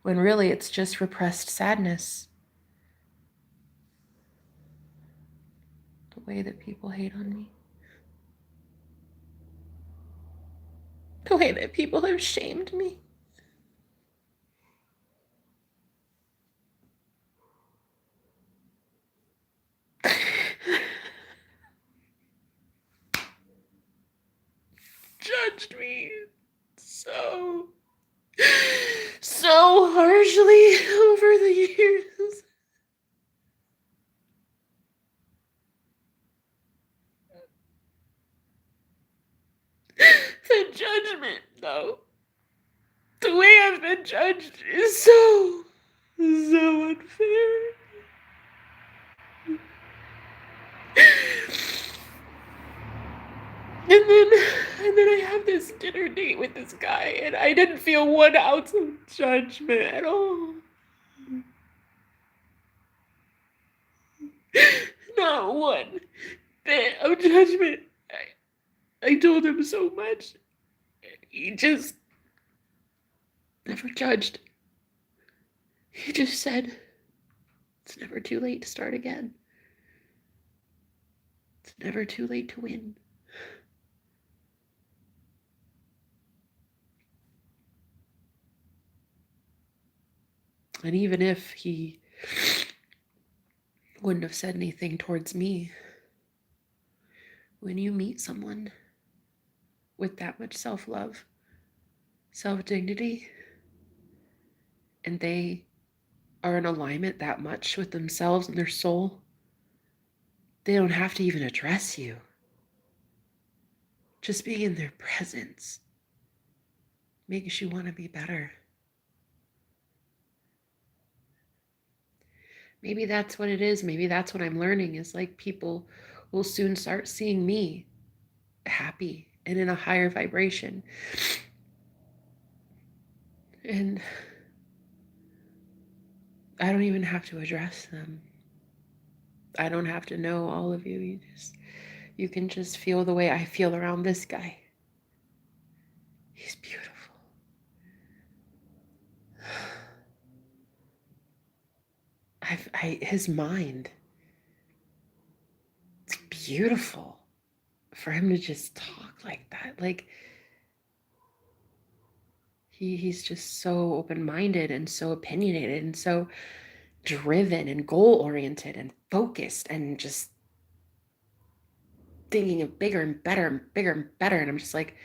when really it's just repressed sadness. The way that people hate on me. The way that people have shamed me. Judged me so harshly over the years. The judgment, though, the way I've been judged is so unfair. And then I have this dinner date with this guy, and I didn't feel 1 ounce of judgment at all. Not one bit of judgment. I told him so much. He just never judged. He just said, it's never too late to start again. It's never too late to win. And even if he wouldn't have said anything towards me, when you meet someone with that much self-love, self-dignity, and they are in alignment that much with themselves and their soul, they don't have to even address you. Just being in their presence makes you want to be better. Maybe that's what it is. Maybe that's what I'm learning, is like people will soon start seeing me happy and in a higher vibration. And I don't even have to address them. I don't have to know all of you. You can just feel the way I feel around this guy. He's beautiful. His mind, it's beautiful for him to just talk like that. Like, he's just so open-minded and so opinionated and so driven and goal-oriented and focused and just thinking of bigger and better and bigger and better. And I'm just like,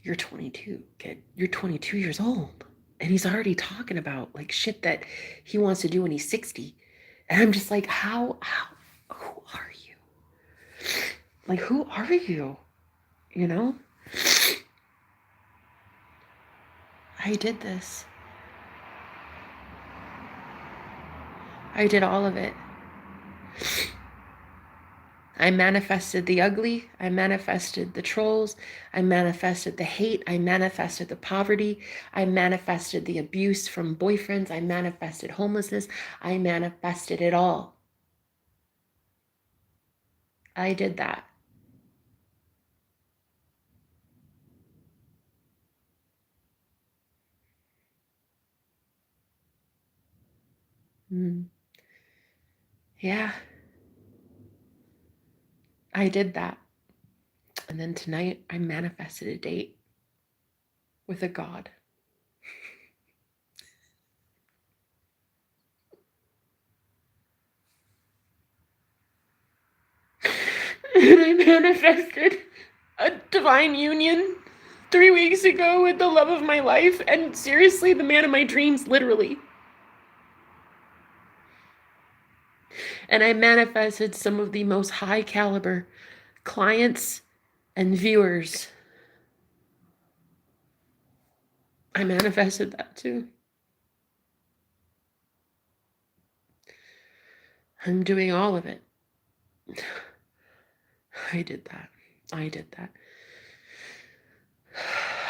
you're 22, kid. You're 22 years old. And he's already talking about like shit that he wants to do when he's 60. And I'm just like, who are you? Like, who are you? You know? I did this. I did all of it. I manifested the ugly. I manifested the trolls. I manifested the hate. I manifested the poverty. I manifested the abuse from boyfriends. I manifested homelessness. I manifested it all. I did that. Yeah, I did that. And then tonight I manifested a date with a god. And I manifested a divine union 3 weeks ago with the love of my life, and seriously, the man of my dreams, literally. And I manifested some of the most high caliber clients and viewers. I manifested that too. I'm doing all of it. I did that. I did that.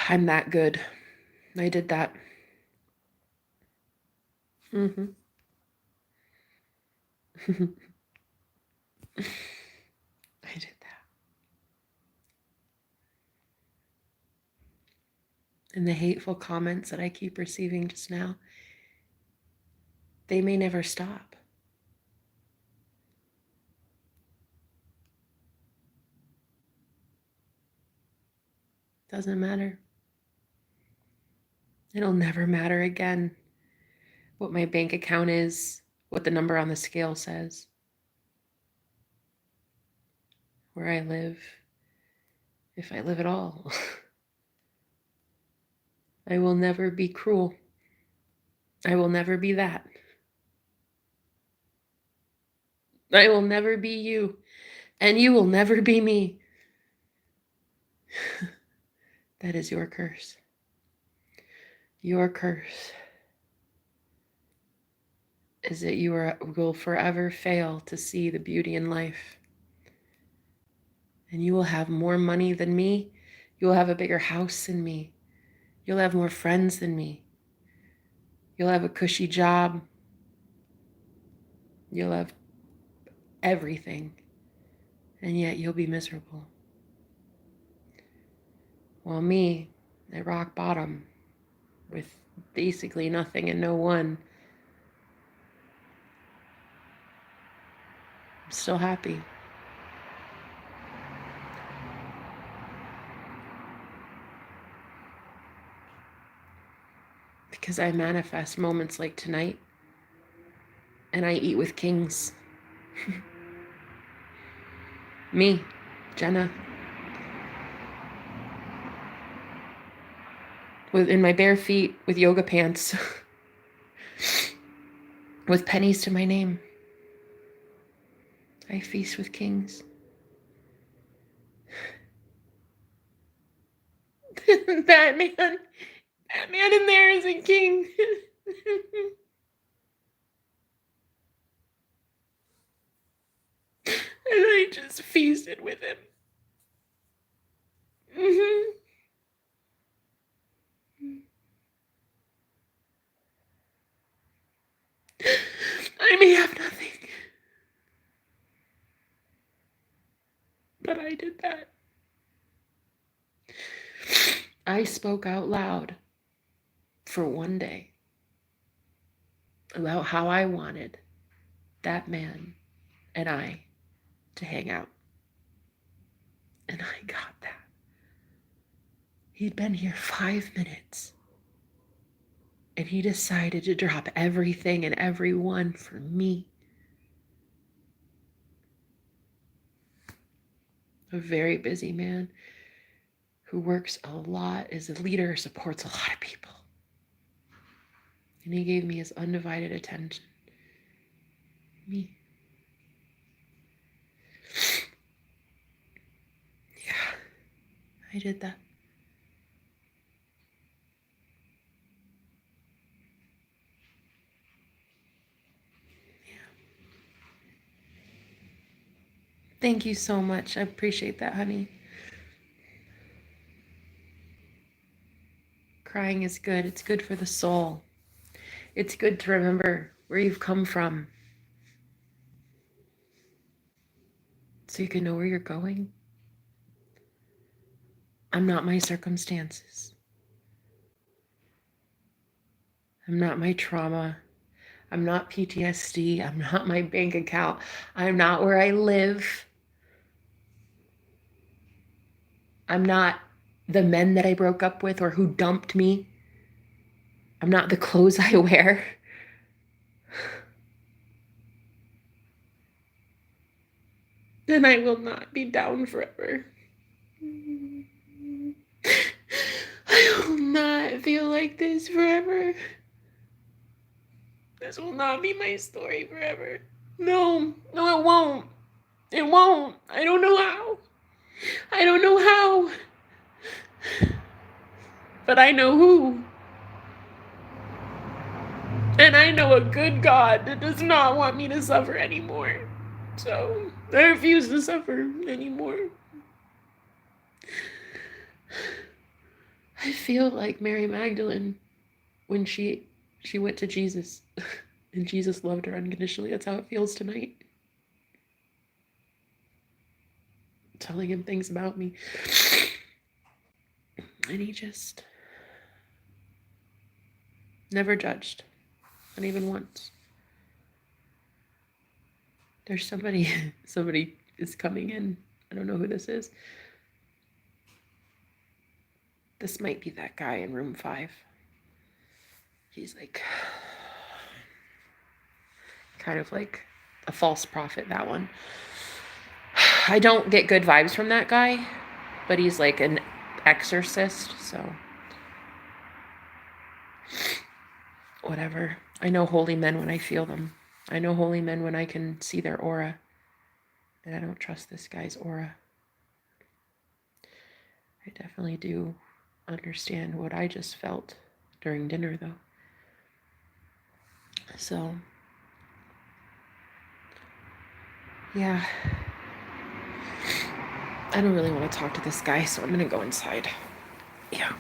I'm that good. I did that. Mm-hmm. I did that. And the hateful comments that I keep receiving just now, they may never stop. Doesn't matter. It'll never matter again what my bank account is, what the number on the scale says, where I live, if I live at all. I will never be cruel. I will never be that. I will never be you, and you will never be me. That is your curse. Your curse is that you will forever fail to see the beauty in life. And you will have more money than me. You'll have a bigger house than me. You'll have more friends than me. You'll have a cushy job. You'll have everything. And yet you'll be miserable. While me, at rock bottom, with basically nothing and no one, I'm still happy. Because I manifest moments like tonight, and I eat with kings. Me, Jenna, in my bare feet, with yoga pants, with pennies to my name. I feast with kings. Batman in there is a king. And I just feasted with him. Mm-hmm. I may have nothing, but I did that. I spoke out loud for one day about how I wanted that man and I to hang out. And I got that. He'd been here 5 minutes. And he decided to drop everything and everyone for me. A very busy man who works a lot, is a leader, supports a lot of people. And he gave me his undivided attention. Me. Yeah, I did that. Thank you so much. I appreciate that, honey. Crying is good. It's good for the soul. It's good to remember where you've come from so you can know where you're going. I'm not my circumstances. I'm not my trauma. I'm not PTSD. I'm not my bank account. I'm not where I live. I'm not the men that I broke up with or who dumped me. I'm not the clothes I wear. And I will not be down forever. I will not feel like this forever. This will not be my story forever. No, no, it won't. It won't. I don't know how. I don't know how. But I know who. And I know a good God that does not want me to suffer anymore. So I refuse to suffer anymore. I feel like Mary Magdalene when she went to Jesus and Jesus loved her unconditionally. That's how it feels tonight. Telling him things about me. And he just never judged. Not even once. There's somebody is coming in. I don't know who this is. This might be that guy in room 5. He's like kind of like a false prophet, that one. I don't get good vibes from that guy, but he's like an exorcist, so whatever. I know holy men when I feel them. I know holy men when I can see their aura. And I don't trust this guy's aura. I definitely do understand what I just felt during dinner, though. So, yeah. I don't really want to talk to this guy, so I'm going to go inside. Yeah.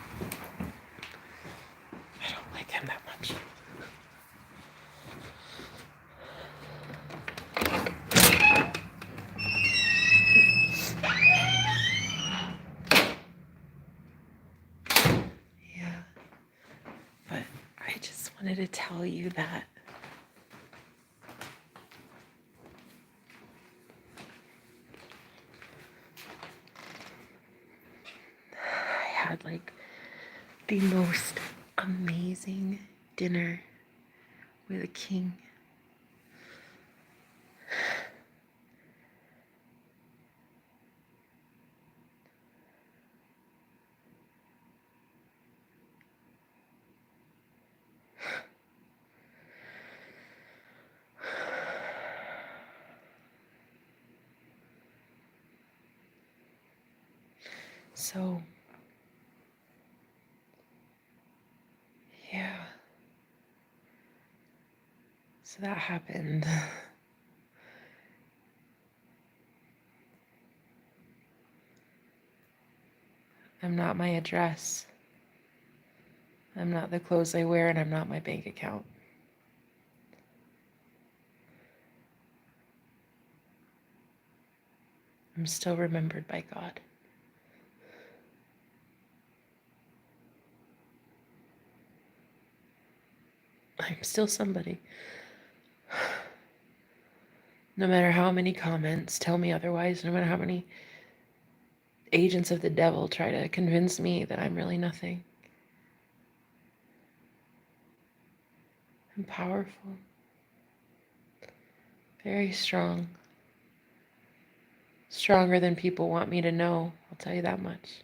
I don't like him that much. Yeah. But I just wanted to tell you that I had like the most amazing dinner with a king. So, yeah. So that happened. I'm not my address. I'm not the clothes I wear, and I'm not my bank account. I'm still remembered by God. I'm still somebody. No matter how many comments tell me otherwise, no matter how many agents of the devil try to convince me that I'm really nothing. I'm powerful. Very strong. Stronger than people want me to know, I'll tell you that much.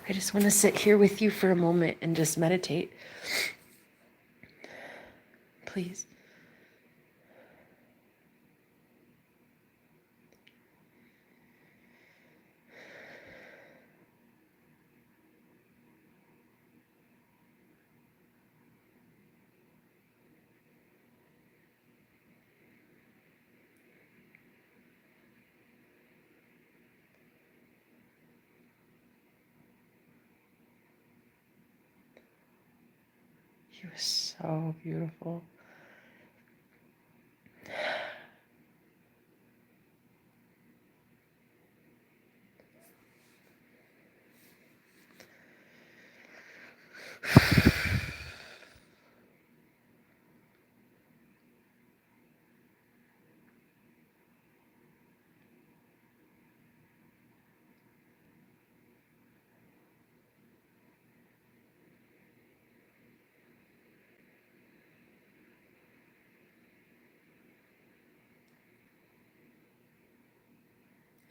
I just want to sit here with you for a moment and just meditate. Please. He was so beautiful.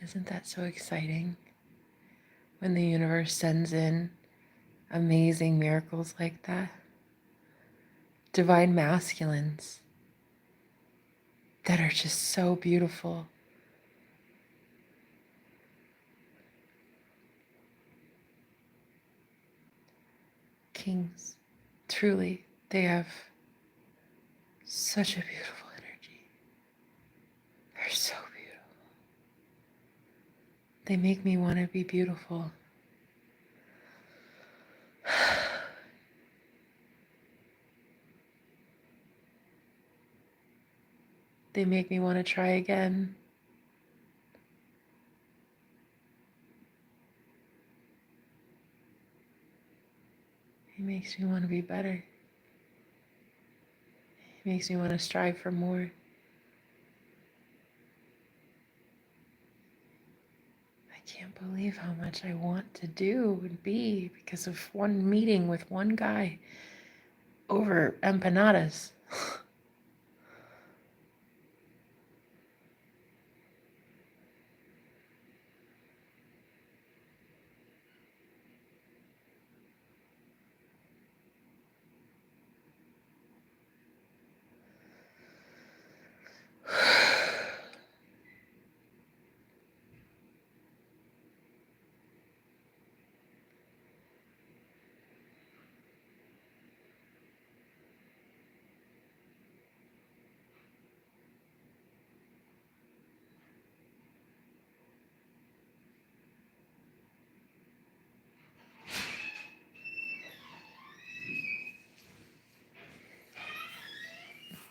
Isn't that so exciting? When the universe sends in amazing miracles like that. Divine masculines that are just so beautiful. Kings, truly, they have such a beautiful energy. They're so beautiful. They make me want to be beautiful. They make me want to try again. It makes me want to be better. It makes me want to strive for more. I can't believe how much I want to do and be because of one meeting with one guy over empanadas.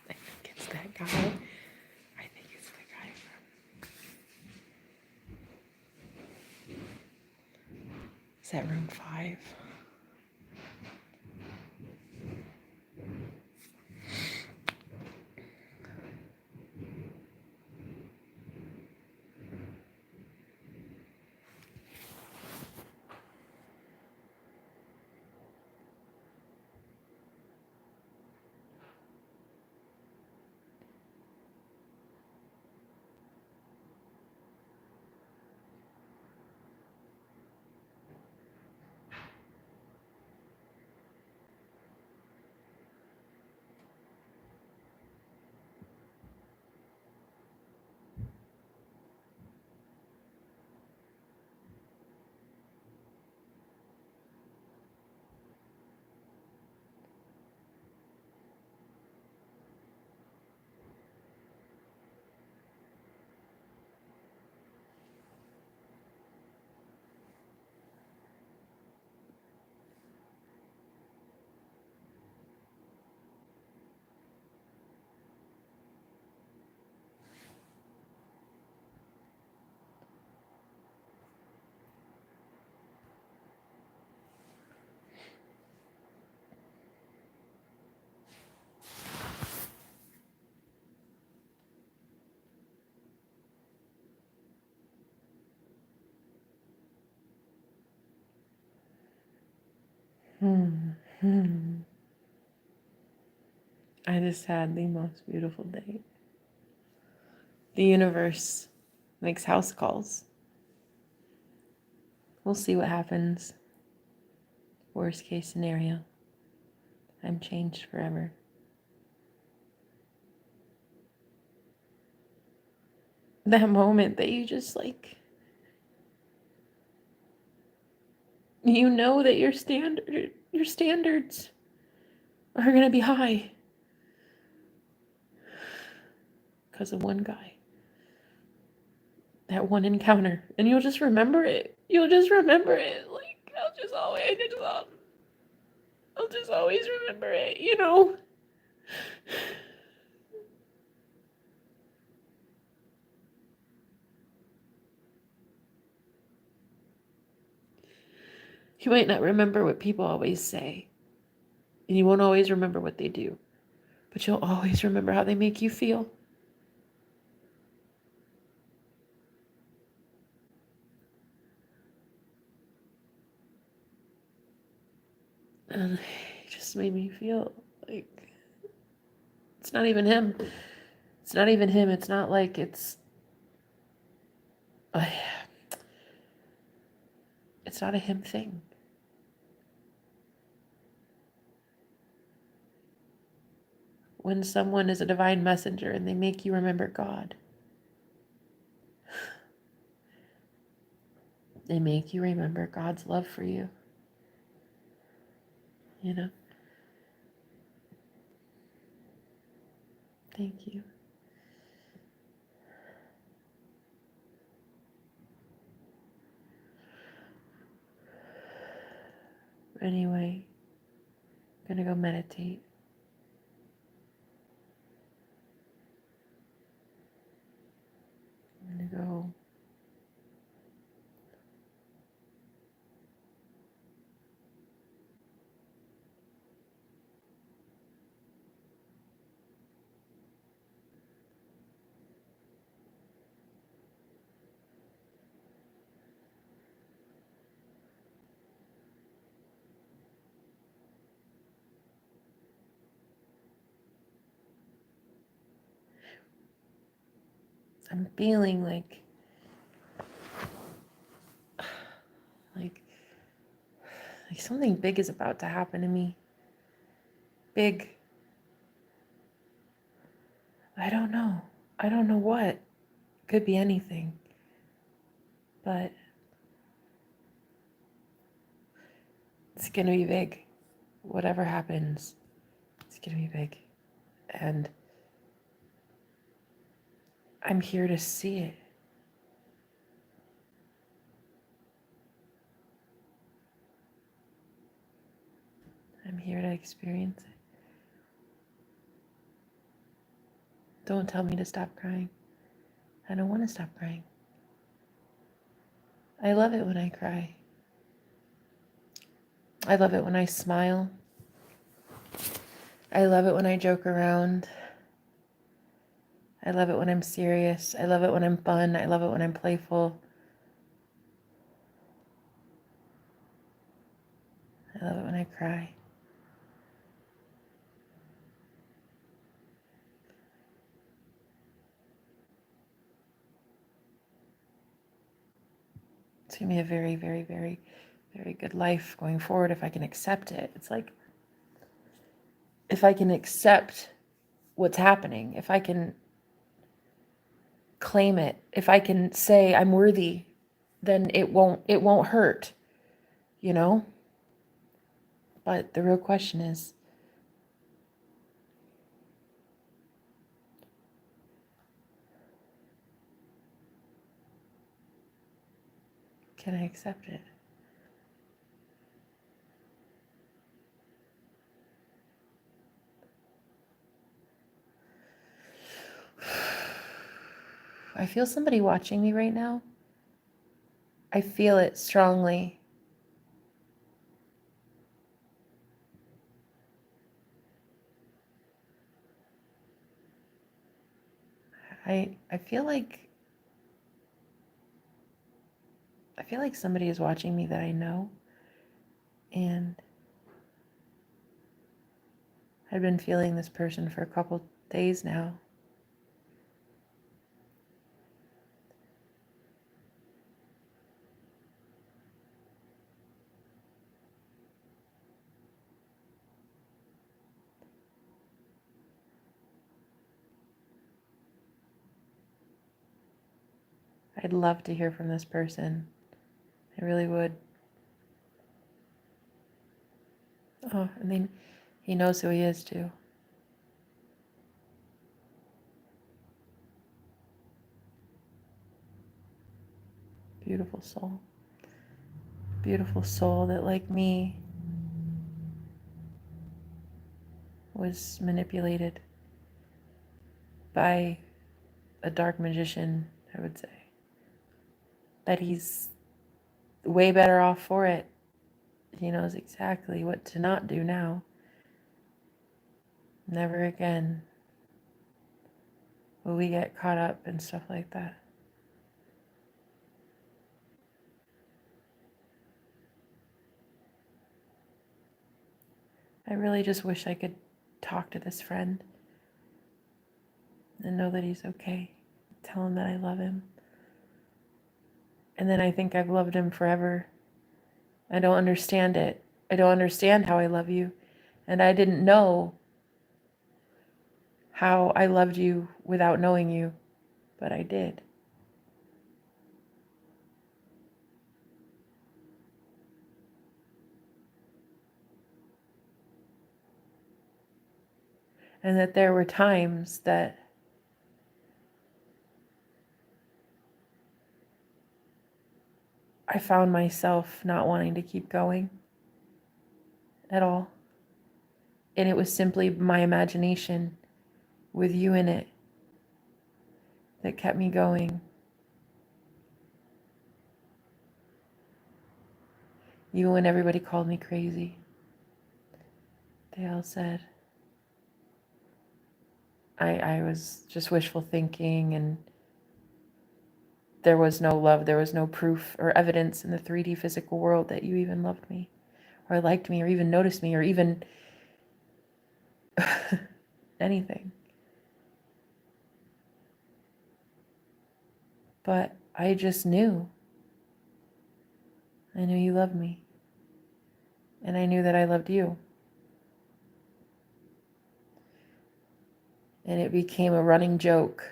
I think it's that guy. I think it's the guy from. Is that room 5? I just had the most beautiful day. The universe makes house calls. We'll see what happens. Worst case scenario, I'm changed forever. That moment that you just you know that your standards are going to be high because of one guy. That one encounter. And you'll just remember it. You'll just remember it. I'll just always I'll just always remember it, you know? You might not remember what people always say, and you won't always remember what they do, but you'll always remember how they make you feel. And it just made me feel like it's not even him. It's not even him. It's not like a, it's not a him thing. When someone is a divine messenger and they make you remember God, they make you remember God's love for you, you know? Thank you. Anyway, I'm gonna go meditate. I'm gonna go I'm feeling like something big is about to happen to me. Big. I don't know. I don't know what. Could be anything. But it's gonna be big. Whatever happens, it's gonna be big. And I'm here to see it. I'm here to experience it. Don't tell me to stop crying. I don't want to stop crying. I love it when I cry. I love it when I smile. I love it when I joke around. I love it when I'm serious. I love it when I'm fun. I love it when I'm playful. I love it when I cry. It's going to be a very, very, very, very good life going forward if I can accept it. It's like, if I can accept what's happening, if I can claim it, if I can say I'm worthy, then it won't hurt, you know? But the real question is, can I accept it? I feel somebody watching me right now. I feel it strongly. I feel like somebody is watching me that I know, and I've been feeling this person for a couple days now. I'd love to hear from this person. I really would. Oh, I mean, he knows who he is too. Beautiful soul. Beautiful soul that, like me, was manipulated by a dark magician, I would say. That he's way better off for it. He knows exactly what to not do now. Never again will we get caught up in stuff like that. I really just wish I could talk to this friend and know that he's okay. Tell him that I love him. And then I think I've loved him forever. I don't understand it. I don't understand how I love you. And I didn't know how I loved you without knowing you, but I did. And that there were times that I found myself not wanting to keep going at all. And it was simply my imagination with you in it that kept me going. Even when everybody called me crazy, they all said I was just wishful thinking, and there was no love, there was no proof or evidence in the 3D physical world that you even loved me, or liked me, or even noticed me, or even anything. But I just knew. I knew you loved me. And I knew that I loved you. And it became a running joke.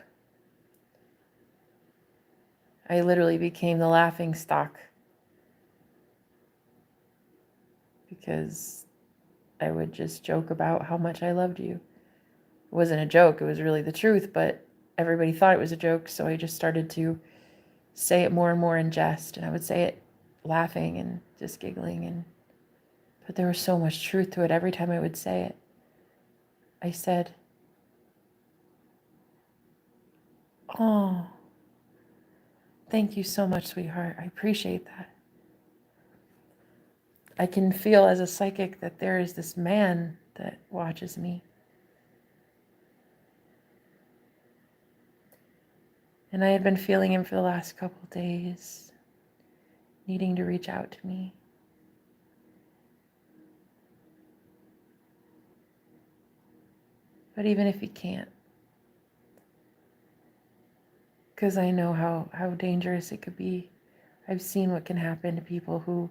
I literally became the laughing stock. Because I would just joke about how much I loved you. It wasn't a joke, it was really the truth, but everybody thought it was a joke, so I just started to say it more and more in jest, and I would say it laughing and just giggling, but there was so much truth to it. Every time I would say it, I said, "Oh, thank you so much, sweetheart. I appreciate that. I can feel as a psychic that there is this man that watches me. And I had been feeling him for the last couple days, needing to reach out to me. But even if he can't, because I know how dangerous it could be. I've seen what can happen to people who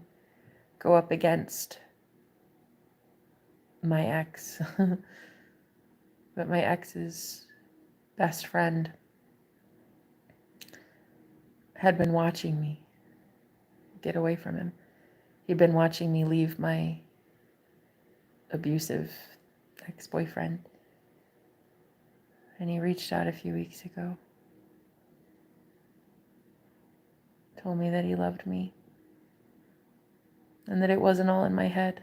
go up against my ex. But my ex's best friend had been watching me get away from him. He'd been watching me leave my abusive ex-boyfriend. And he reached out a few weeks ago. Told me that he loved me. And that it wasn't all in my head.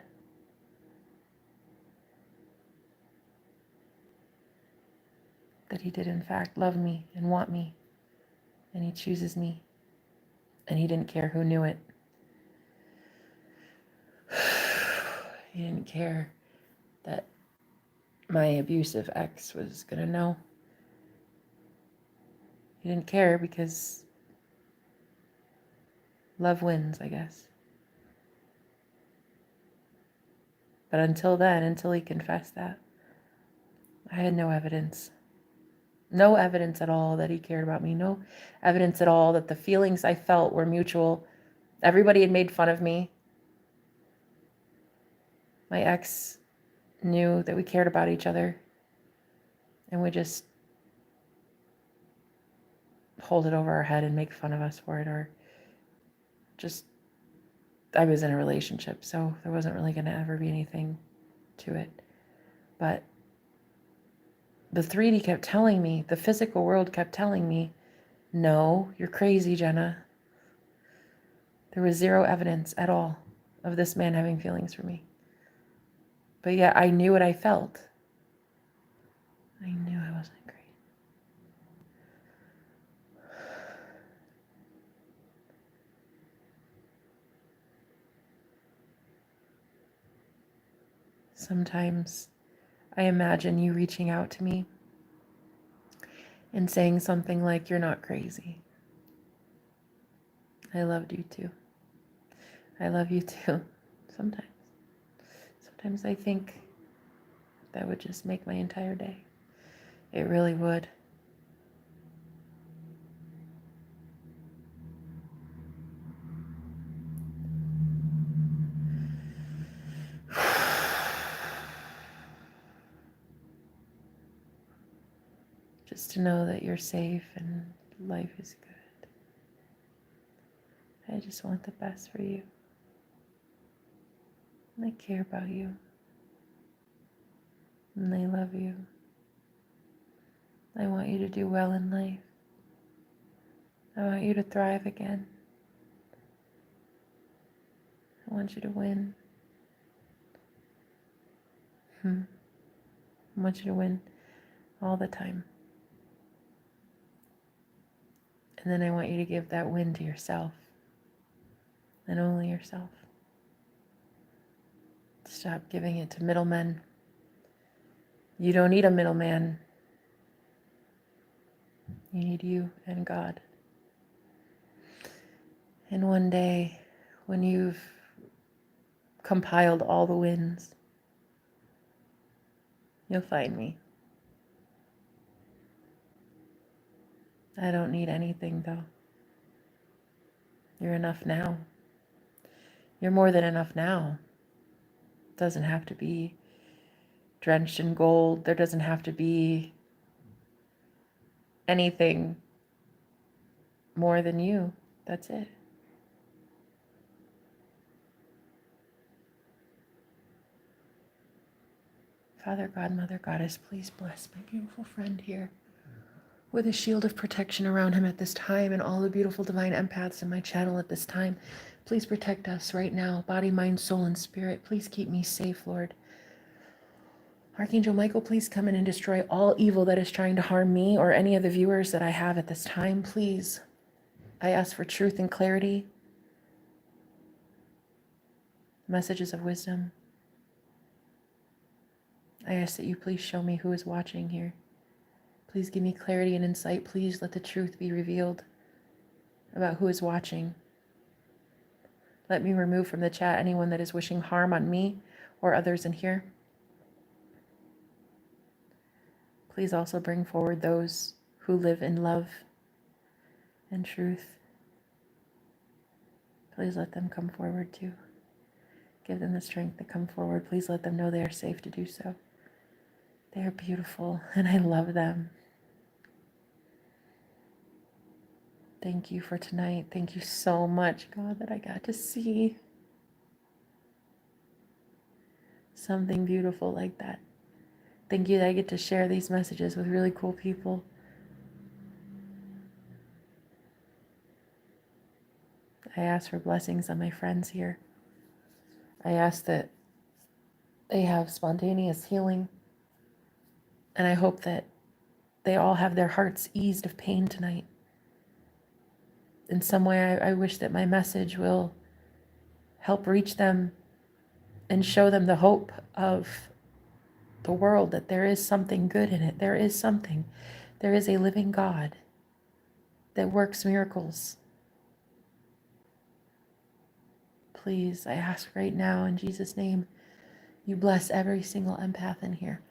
That he did in fact love me and want me. And he chooses me. And he didn't care who knew it. He didn't care that my abusive ex was gonna know. He didn't care because love wins, I guess. But until then, until he confessed that, I had no evidence. No evidence at all that he cared about me. No evidence at all that the feelings I felt were mutual. Everybody had made fun of me. My ex knew that we cared about each other. And we just hold it over our head and make fun of us for it. Or just, I was in a relationship, so there wasn't really going to ever be anything to it. But the 3D kept telling me, the physical world kept telling me, no, you're crazy, Jenna. There was zero evidence at all of this man having feelings for me. But yet I knew what I felt. I knew I wasn't great. Sometimes I imagine you reaching out to me and saying something like, "You're not crazy. I loved you too. I love you too." Sometimes. Sometimes I think that would just make my entire day. It really would. Just to know that you're safe and life is good. I just want the best for you. And I care about you. And I love you. I want you to do well in life. I want you to thrive again. I want you to win. I want you to win all the time. And then I want you to give that win to yourself. And only yourself. Stop giving it to middlemen. You don't need a middleman. You need you and God. And one day, when you've compiled all the wins, you'll find me. I don't need anything, though. You're enough now. You're more than enough now. It doesn't have to be drenched in gold. There doesn't have to be anything more than you. That's it. Father God, Mother Goddess, please bless my beautiful friend here with a shield of protection around him at this time, and all the beautiful divine empaths in my channel at this time. Please protect us right now, body, mind, soul, and spirit. Please keep me safe, Lord. Archangel Michael, please come in and destroy all evil that is trying to harm me or any of the viewers that I have at this time. Please, I ask for truth and clarity, messages of wisdom. I ask that you please show me who is watching here. Please give me clarity and insight. Please let the truth be revealed about who is watching. Let me remove from the chat anyone that is wishing harm on me or others in here. Please also bring forward those who live in love and truth. Please let them come forward too. Give them the strength to come forward. Please let them know they are safe to do so. They are beautiful and I love them. Thank you for tonight. Thank you so much, God, that I got to see something beautiful like that. Thank you that I get to share these messages with really cool people. I ask for blessings on my friends here. I ask that they have spontaneous healing. And I hope that they all have their hearts eased of pain tonight. In some way, I wish that my message will help reach them and show them the hope of the world, that there is something good in it. There is something. There is a living God that works miracles. Please, I ask right now in Jesus' name, you bless every single empath in here.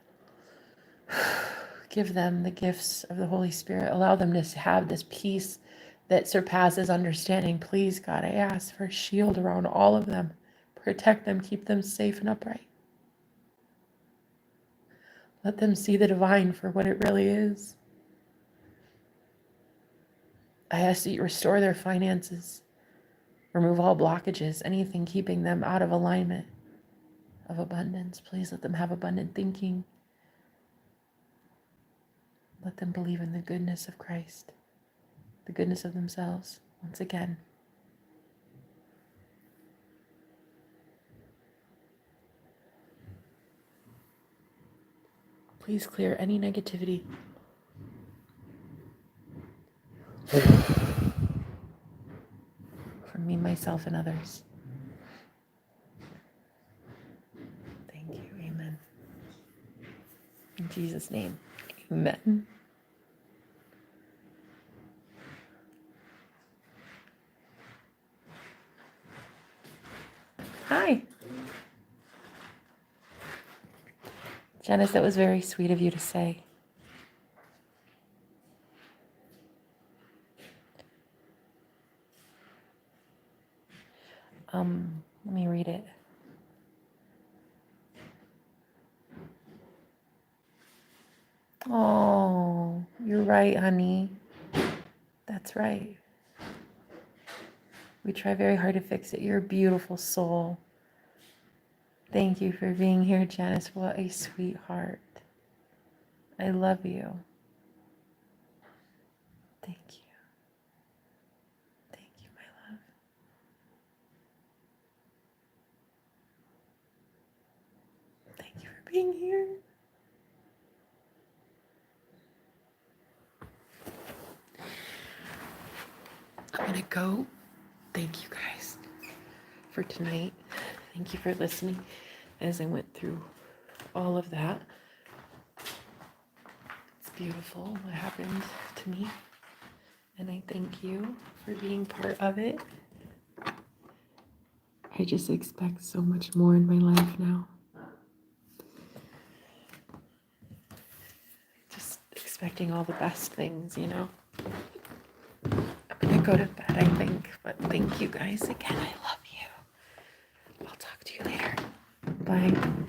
Give them the gifts of the Holy Spirit. Allow them to have this peace that surpasses understanding. Please, God, I ask for a shield around all of them. Protect them, keep them safe and upright. Let them see the divine for what it really is. I ask that you restore their finances. Remove all blockages, anything keeping them out of alignment of abundance. Please let them have abundant thinking. Let them believe in the goodness of Christ, the goodness of themselves. Once again, Please clear any negativity. From me, myself, and others. Thank you. Amen. In Jesus' name. Amen. Hi. Janice, that was very sweet of you to say. Let me read it. Oh, you're right, honey. That's right. We try very hard to fix it. You're a beautiful soul. Thank you for being here, Janice. What a sweetheart. I love you. Thank you. Thank you, my love. Thank you for being here. I'm going to go. Thank you guys for tonight. Thank you for listening as I went through all of that. It's beautiful what happened to me. And I thank you for being part of it. I just expect so much more in my life now. Just expecting all the best things, you know. I'm going to go to bed, I think. But thank you guys again. I love you. I'll talk to you later. Bye.